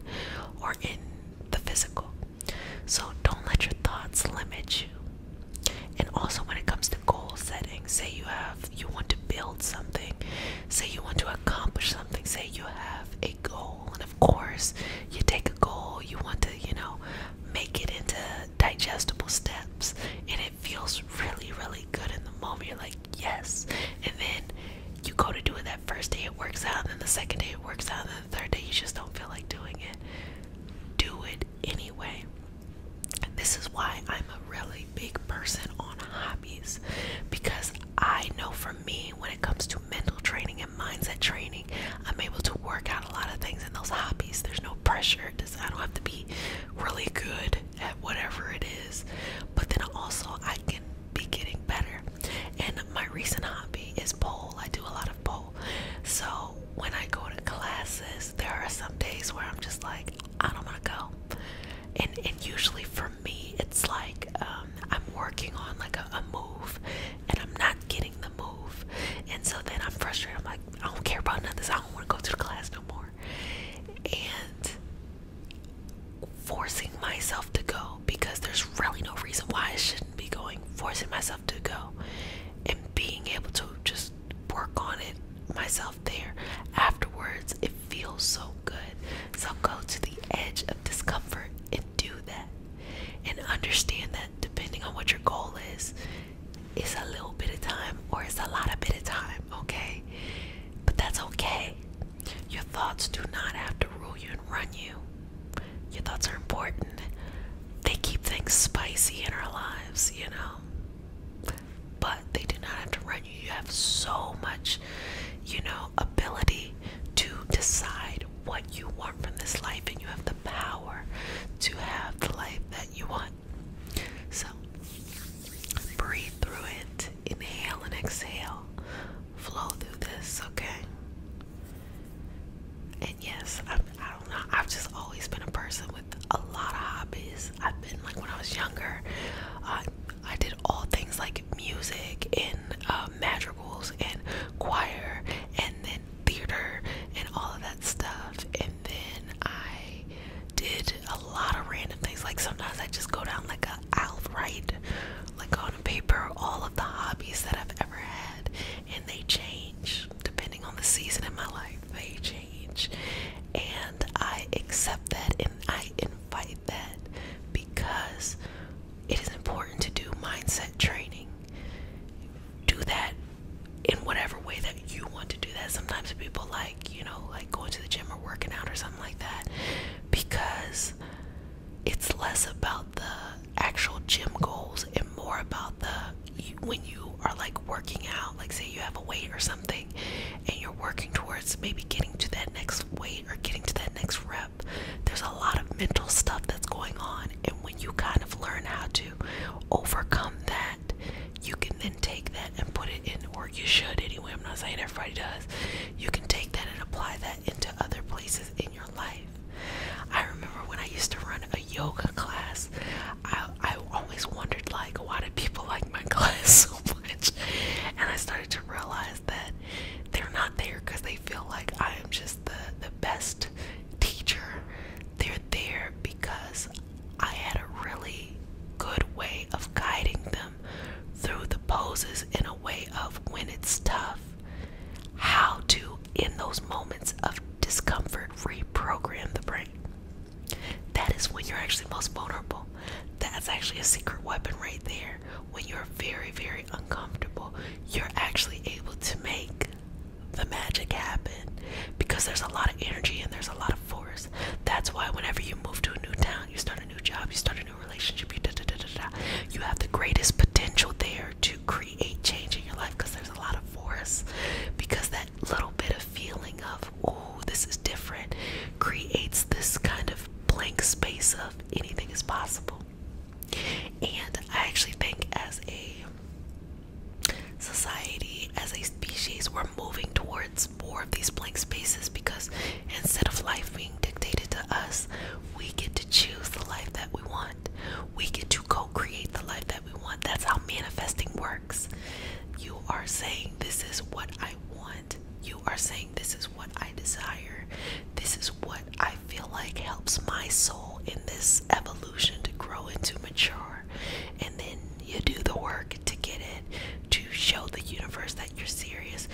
make it into digestible steps, and it feels really, really good in the moment. You're like, yes. And then you go to do it that first day, it works out, and then the second day it works out, and then the third day you just don't feel like doing it. Do it anyway. This is why I'm a really big person on hobbies, because I know for me, when it comes to mental training and mindset training, I'm able to work out a lot of things in those hobbies. There's no pressure. I don't have to be really good at whatever it is, but then also I can be getting better. And my recent hobby is pole. I do a lot of pole. So when I go to classes, there are some days where I'm just like, I don't want to go. And usually for me, it's like I'm working on like a move, and I'm not getting the move. And so then I'm frustrated. I'm like, I don't care about none of this. I don't want to go to the class no more. And forcing myself to go, because there's really no reason why I shouldn't be going. Forcing myself to go and being able to just work on it myself there. Afterwards, it feels so good. So go to the edge of discomfort and do that. And understand that depending on what your goal is, it's a little bit of time or it's a lot of bit of time, okay? But that's okay. Your thoughts do not have to rule you and run you. Your thoughts are important. They keep things spicy in our lives, you know? But they do not have to run you. You have so much, ability to decide what you want from this life, and you have the power to have the life that you want. So breathe through it, inhale and exhale, flow through this, okay? And yes, I don't know, I've just always been a person with a lot of hobbies. I've been, like, when I was younger, I did all things like music and madrigals and choir and then theater and all of that stuff. And then I did a lot of random things. Like sometimes I just go down like I'll write like on paper all of the hobbies that I've ever had, and they change depending on the season in my life. They change, and I accept that and I invite that, because it is important to do mindset training. Do that in whatever way that you want to do that. Sometimes people like going to the gym or working out or something like that, because it's less about the actual gym goals and more about when you are like working out, like say you have a weight or something and you're working towards maybe getting to that next weight or getting to that next rep. There's a lot of mental stuff that's going on, and when you kind of learn how to overcome that, you can then take that and put it in, or you should anyway, I'm not saying everybody does, you can take that and apply that into other places in your life. I remember when I used to run a yoga class, I always wondered, like, why did people like my class so much? And I started to realize that they're not there because they feel like I am just the best teacher. They're there because I had a really good way of guiding them through the poses in a way of, when it's tough, how to, in those moments of discomfort, reprogram the brain. That is when you're actually most vulnerable. That's actually a secret weapon right there. When you're very, very uncomfortable, you're actually able to make the magic happen, because there's a lot of energy and there's a lot of force. That's why whenever you move to a new town, you start a new job, you start a new relationship, you have the greatest potential there to create change in your life, because there's a lot of force, because that little bit of feeling of, oh, this is different, creates this kind of blank space of anything is possible. And I actually think as a society, as a species, we're moving towards more of these blank spaces, because instead of life being dictated to us, we get to choose the life that we want. We get to co-create the life that we want. That's how manifesting works. You are saying, this is what I want. You are saying, this is what I desire. This is what I feel like helps my soul in this evolution to grow and to mature. And then you do the work to get it, to show the universe that you're serious.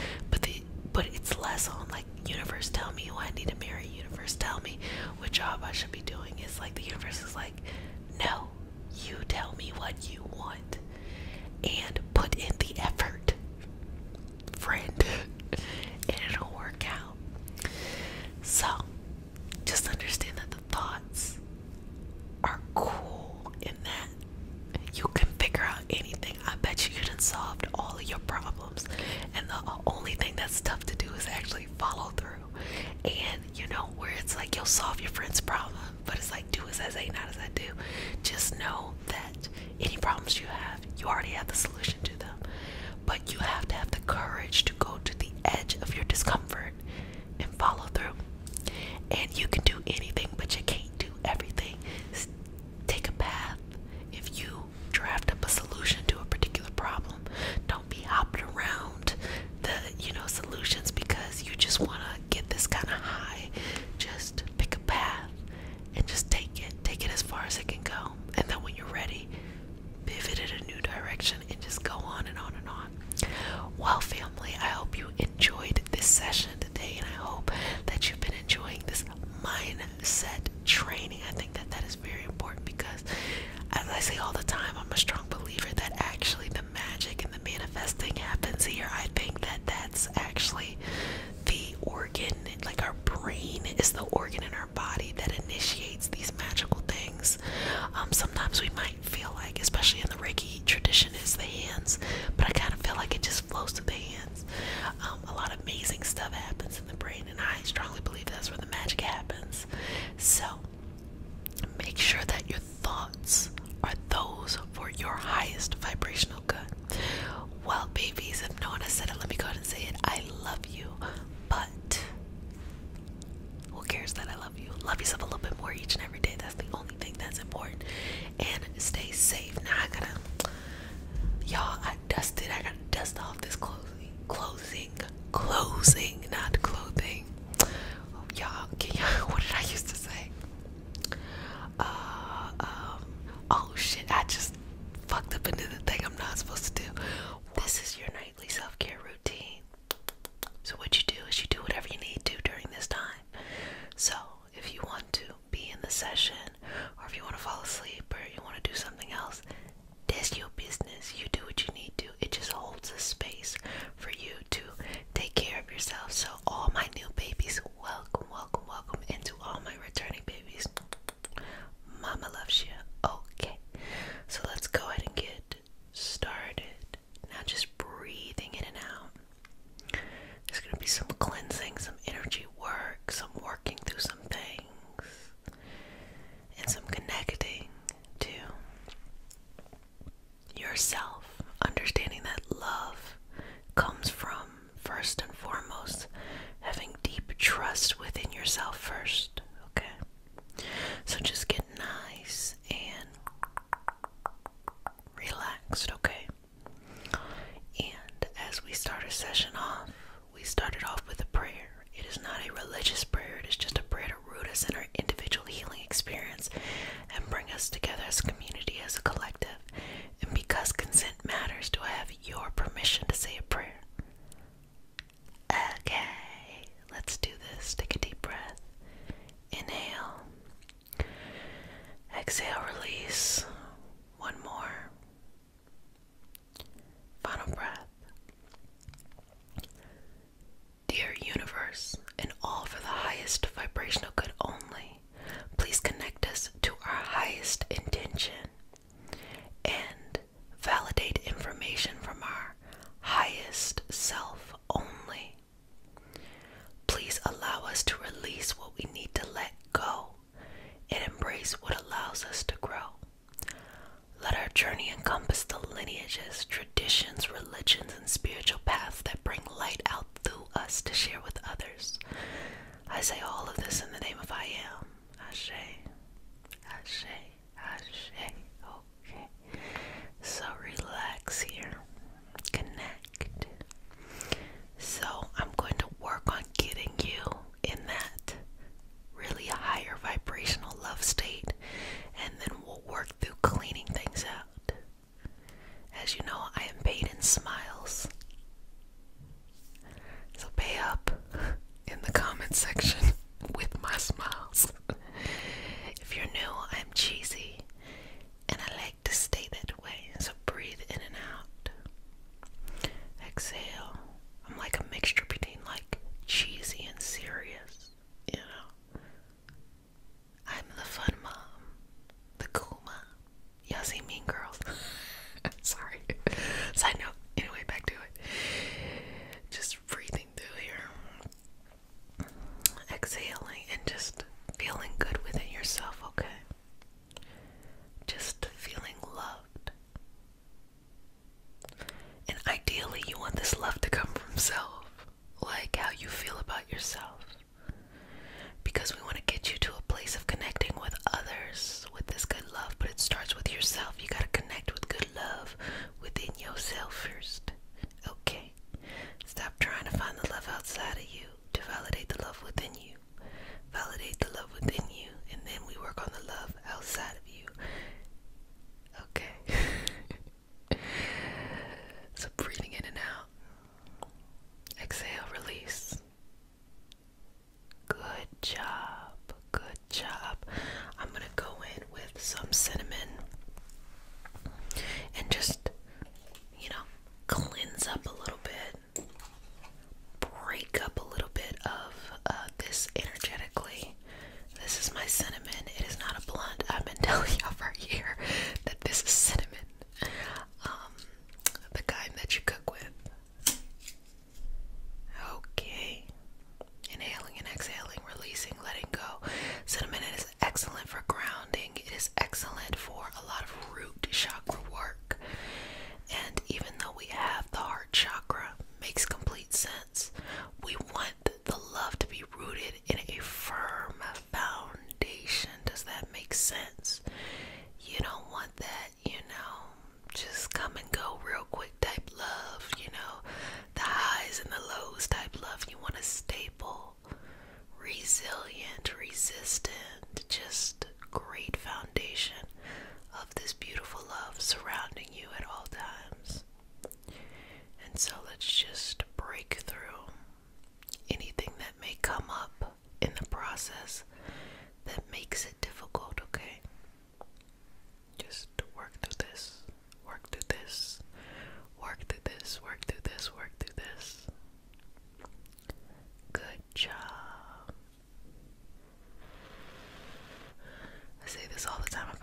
But it's less on like, universe, tell me who I need to marry. Universe, tell me what job I should be doing. It's like the universe is like, ignorance problem, but it's like do as I say, not as I do. Just know that any problems you have, you already have the solution to them. But you have to have the courage to go to the edge of your discomfort and follow through. And you can do anything, but you can't do everything. Take a path. If you draft up a solution to a particular problem, don't be hopping around the solutions because you just want to get this kind of high. Just pick a path and just take it as far as it can go, and then when you're ready, pivot in a new direction and just go on and on and on. Well, family, I hope you enjoyed this session today, and I hope that you've been enjoying this mindset training. I think that is very important because, as I say all the time, I'm a strong believer that actually the magic and the manifesting happens here. I think that that's actually the organ, like our brain is the organ in our body that initiates these magical things. Sometimes we might feel like, especially in the Reiki tradition, it's the hands, but I kind of feel like it just flows to the hands. A lot of amazing stuff happens in the brain, and I strongly believe that's where the magic happens. So make sure that your thoughts are those for your highest vibrational good. Well, babies, if no one has said it, let me go ahead and say it. I love you, but who cares that I love you? Love yourself a little bit more each and every day. That's the only thing that's important. And stay safe. Now I gotta dust off this closing, not clothing. What did I used to say? Oh shit, I just fucked up into the thing I'm not supposed to do. This is your nightly self-care routine. So what you do is you do whatever you need to during this time. So if you want to be in the session, or if you want to fall asleep, or you want to do something else, that's your business. You do what you need to. It just holds a space for you to take care of yourself. So all my new babies, welcome, welcome, welcome. And to all my returning babies, mama loves you. Okay, so let's go ahead and get started. Now just breathing in and out. There's going to be some cleansing, some energy work, some working through some things, and some connecting to yourself. Understanding that love comes from, first and foremost, having deep trust within yourself first. Okay? So just get nice and relaxed, okay? And as we start our session off, we started off with a prayer. It is not a religious prayer, it is just a prayer to root us in our individual healing experience and bring us together as a community, as a collective. And because consent matters, do I have your permission to say a prayer? Okay, let's do this. Take a deep breath. Inhale. Exhale, release. One more. Final breath. Dear universe, and all for the highest vibrational good only, please connect us to our highest intention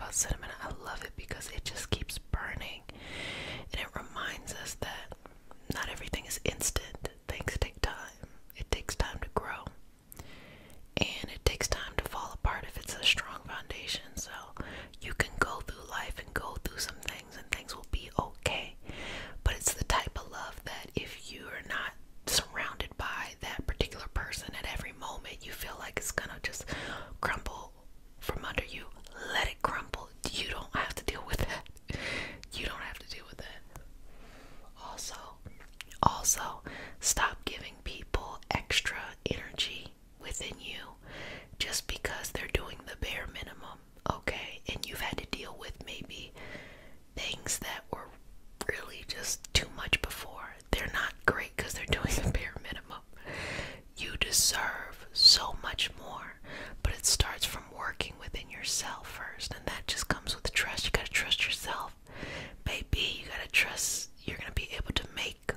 about cinnamon. I love it because it just keeps burning. And it reminds us that not everything is instant. Things take time. It takes time to grow. And it takes time to fall apart if it's a strong foundation. So you can go through life and go through some things and things will be okay. But it's the type of love that if you are not surrounded by that particular person at every moment, you feel like it's gonna just crumble from under you. Let it crumble. You don't have to deal with that. You don't have to deal with that. Also, stop giving people extra energy within you just because they're doing the bare minimum, okay? And you've had to deal with maybe things that were really just too much before. They're not great because they're doing the bare minimum. You deserve so much more, but it starts from working within yourself first, and that just comes with trust. You gotta trust yourself, baby. You gotta trust you're gonna be able to make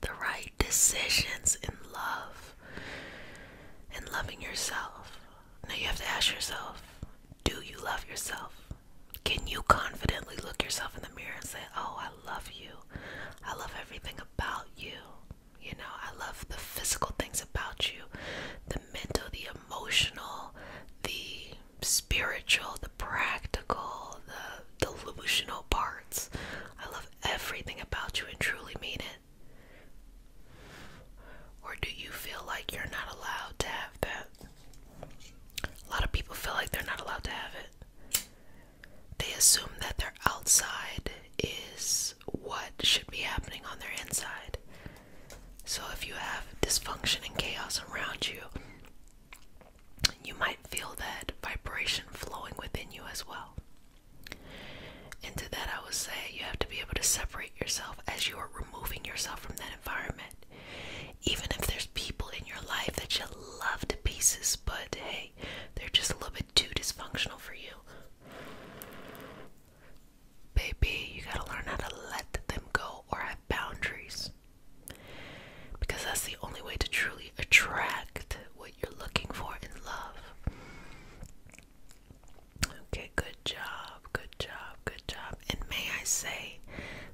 the right decisions in love and loving yourself. Now you have to ask yourself, do you love yourself? Can you confidently look yourself in the mirror and say, oh, I love you. I love everything about you. You know, I love the physical things about you, the mental, the emotional, the spiritual, the practical, the delusional parts. I love everything about you and truly mean it. Or do you feel like you're not allowed to have that? A lot of people feel like they're not allowed to have it. They assume that their outside is what should be happening on their inside. So if you have dysfunction and chaos around you, you might feel that vibration flowing within you as well. And to that I would say you have to be able to separate yourself as you are removing yourself from that environment. Even if there's people in your life that you love to pieces, but hey, they're just a little bit too dysfunctional for you. Baby, you gotta learn how to let them go or have boundaries. Because that's the only way to truly attract what you're looking for in love. Okay, good job, good job, good job. And may I say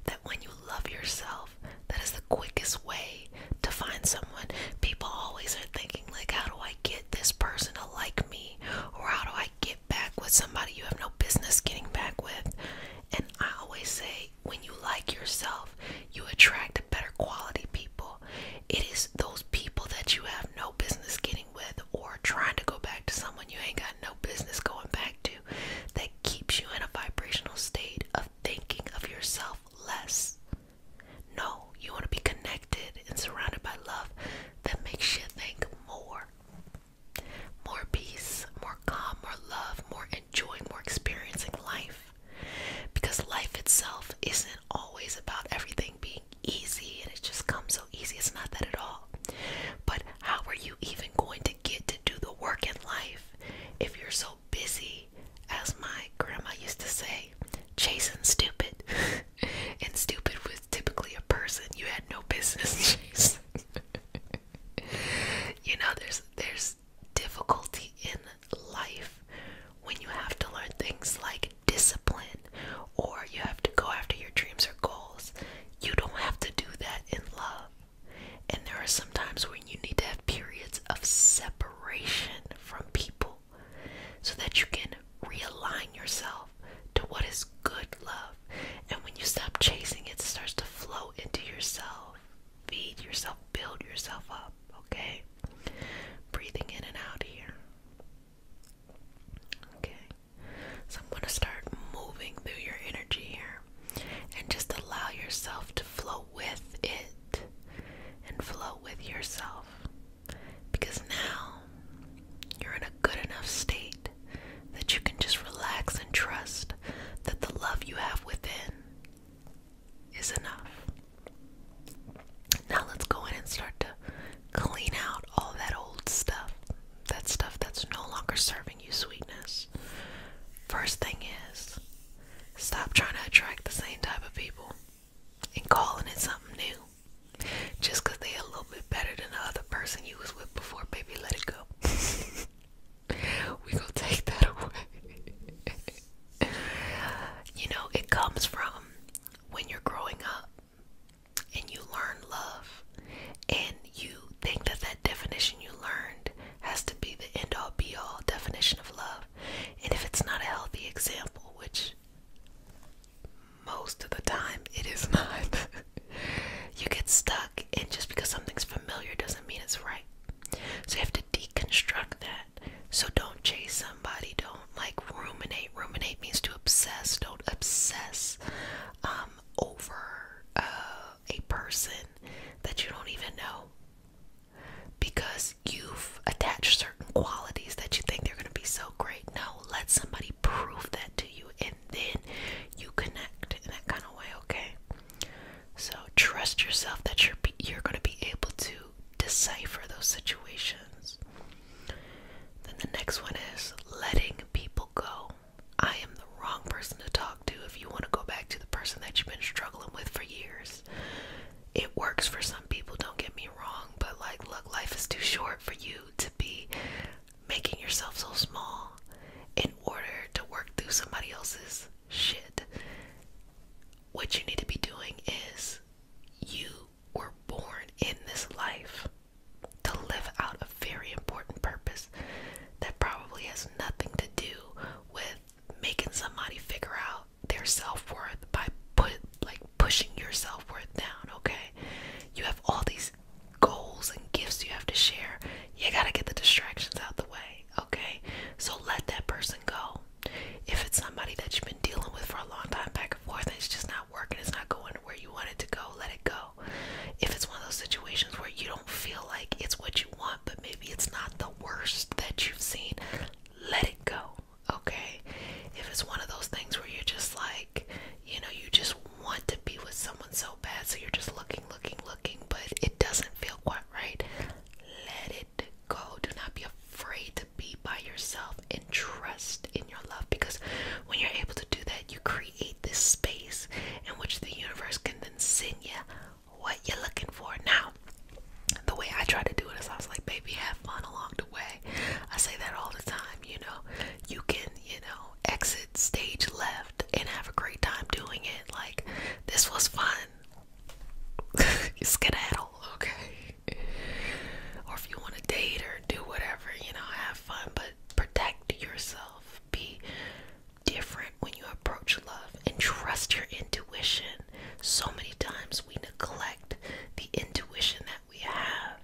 that when you love yourself, that is the quickest way to find someone. People always are thinking like, how do I get this person to like me? Or how do I get back with somebody you have no business getting back with? And I always say, when you like yourself, you attract better quality people. It is those people that you have no business getting with or trying to go back to someone you ain't got no business going back to that keeps you in a vibrational state of thinking of yourself let somebody prove that to you, and then you connect in that kind of way, okay? So trust yourself that you're going to be able to decipher those situations. Then the next one is letting people go. I am the wrong person to talk to if you want to go back to the person that you've been struggling with for years. It works for some people, don't get me wrong, but like, look, life is too short for you to be making yourself so small in order to work through somebody else's shit. What you need to be doing is, you were born in this life to live out a very important purpose that probably has nothing to do with making somebody figure out their self-worth by pushing your self-worth down, okay? You have all these goals and gifts you have to share. You gotta get the distractions out the way, okay? So let that person go. If it's somebody that you've been dealing with for a long time, back and forth, and it's just not working, it's not going where you want it to go, let it go. If it's one of those situations where you don't feel like it's what you want, but maybe it's not the worst that you've seen, let it go, okay? If it's one of those things where you're just like, you know, you just want to be with someone so bad, so you're just looking, but it doesn't feel quite right, let it go. Do not be afraid to be by yourself and trust in your love, because when you're able to do that, you create this space in which the universe can then send you what you're looking for. Now, the way I try to do it is I was like, baby, have fun along the way. I say that all the time, you know. You can, you know, exit stage left and have a great time doing it. Like, this was fun. Skedaddle, okay? Or if you want to date or do whatever, you know, have fun, but protect yourself. Be different when you approach love and trust your intuition. So many times we neglect the intuition that we have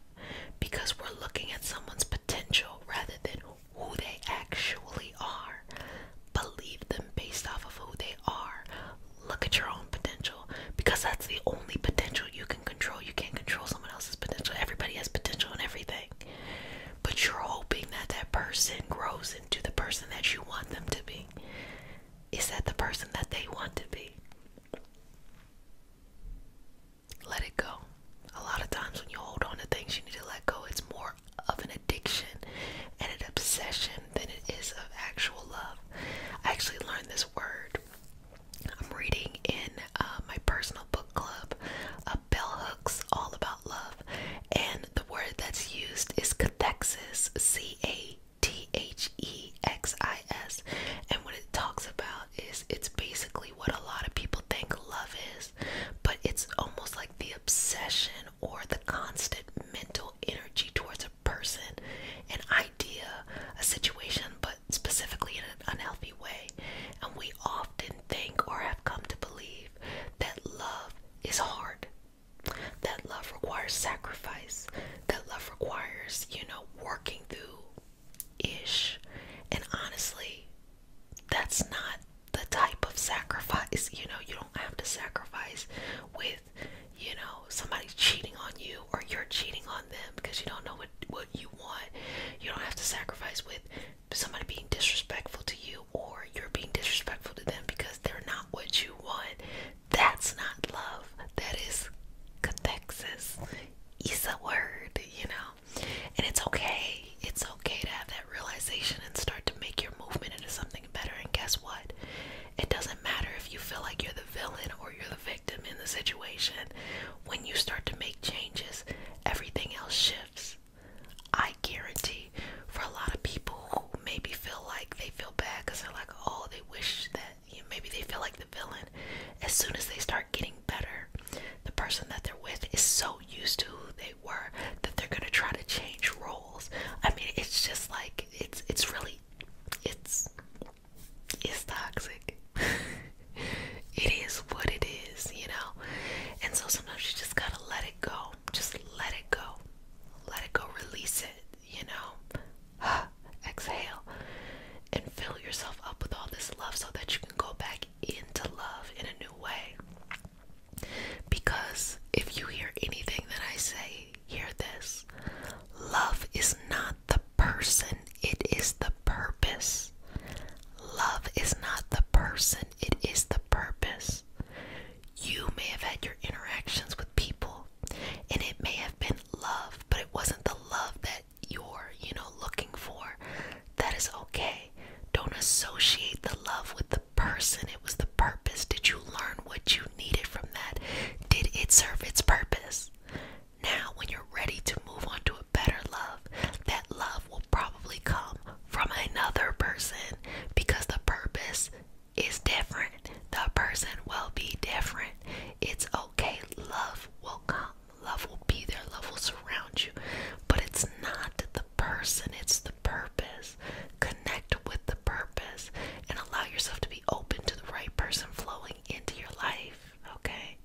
because we're looking at someone's potential rather than who they actually are. Believe them based off of who they are. Look at your own potential, because that's the only potential you can control. You can't control someone else's potential. Everybody has potential in everything, but you're hoping that that person grows into the person that you want them to be. Is that the person that they want to be? Let it go. A lot of times when you hold on to things you need to let go, it's more of an addiction and an obsession than it is of actual love. I actually learned this word. I'm reading in my personal book club, Bell Hooks, All About Love, and the word that's used is cathexis, C-A-T-H-E-X-I-S, and what it talks about is it's basically what a lot of people think love is, but it's almost like the obsession or the constant mental energy towards a person, an idea, a situation, but specifically in an unhealthy way. And we often think or have come to believe that love is hard, that love requires sacrifice, that love requires, you know, working through ish. And honestly, that's not the type of sacrifice. You know, you don't have to sacrifice with, you know, somebody cheating on you or you're cheating on them because you don't know what you want. You don't have to sacrifice with somebody being disrespectful to you or you're being disrespectful to them because they're not what you want. That's not love. That is cathexis. It's a word, you know. And it's okay. It's okay to have that realization and start to make your movement into something better. And guess what? It doesn't matter if you feel like you're the villain or you're the victim in the situation. When you start to make changes, everything else shifts. I guarantee for a lot of people who maybe feel like they feel bad because they're like, oh, they wish that, you know, maybe they feel like the villain. As soon as they start getting better, the person that they're with is so used to who they were that they're gonna try to change roles. I mean, it's just like it's really toxic. It is what it is, you know. And so sometimes you just gotta let it go. Just let it go. Let it go. Release it, you know. Exhale and fill yourself up with all this love so that you can go back into love in a new way. Because if you hear anything that I say, hear this. Love is not the person, it is the purpose. person, it is the purpose. You may have had your interactions with people, and it may have been love, but it wasn't the love that you're, looking for. That is okay. Don't associate the love with the person. It was the purpose. Did you learn what you needed from that? Did it serve its purpose? Now, when you're ready to move on to a better love, that love will probably come from another person because the purpose is different. The person will be different. It's okay. Love will come. Love will be there. Love will surround you. But it's not the person, it's the purpose. Connect with the purpose and allow yourself to be open to the right person flowing into your life. Okay?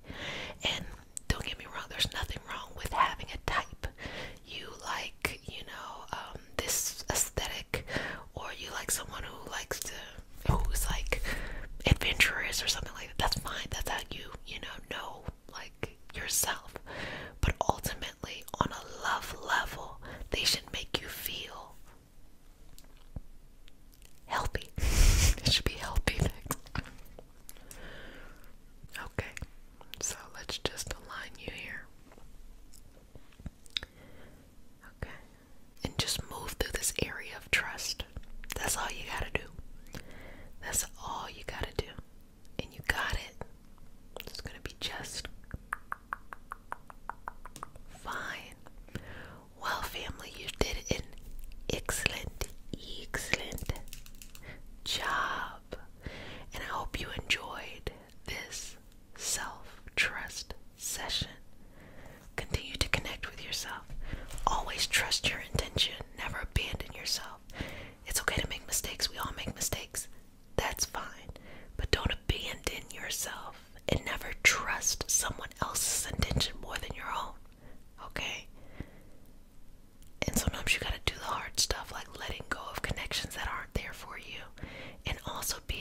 And don't get me wrong, there's nothing wrong with having a type. You like, this aesthetic, or you like someone who's like adventurous or something like that. That's fine. That's how you, know like yourself. But ultimately, on a love level, they should make you feel healthy. It should be healthy things. Okay, so let's just align you here. Okay, and just move through this area of trust. That's all you gotta do. That's all you gotta do. And you got it. It's gonna be just fine. Well, family, you did an excellent job. And I hope you enjoyed this self-trust session. Continue to connect with yourself. Always trust your intention. Never abandon yourself. It's okay to make mistakes. We all make mistakes. That's fine. But don't abandon yourself and never trust someone else's intention more than your own. Okay? And sometimes you gotta do the hard stuff, like letting go of connections that aren't there for you. And also be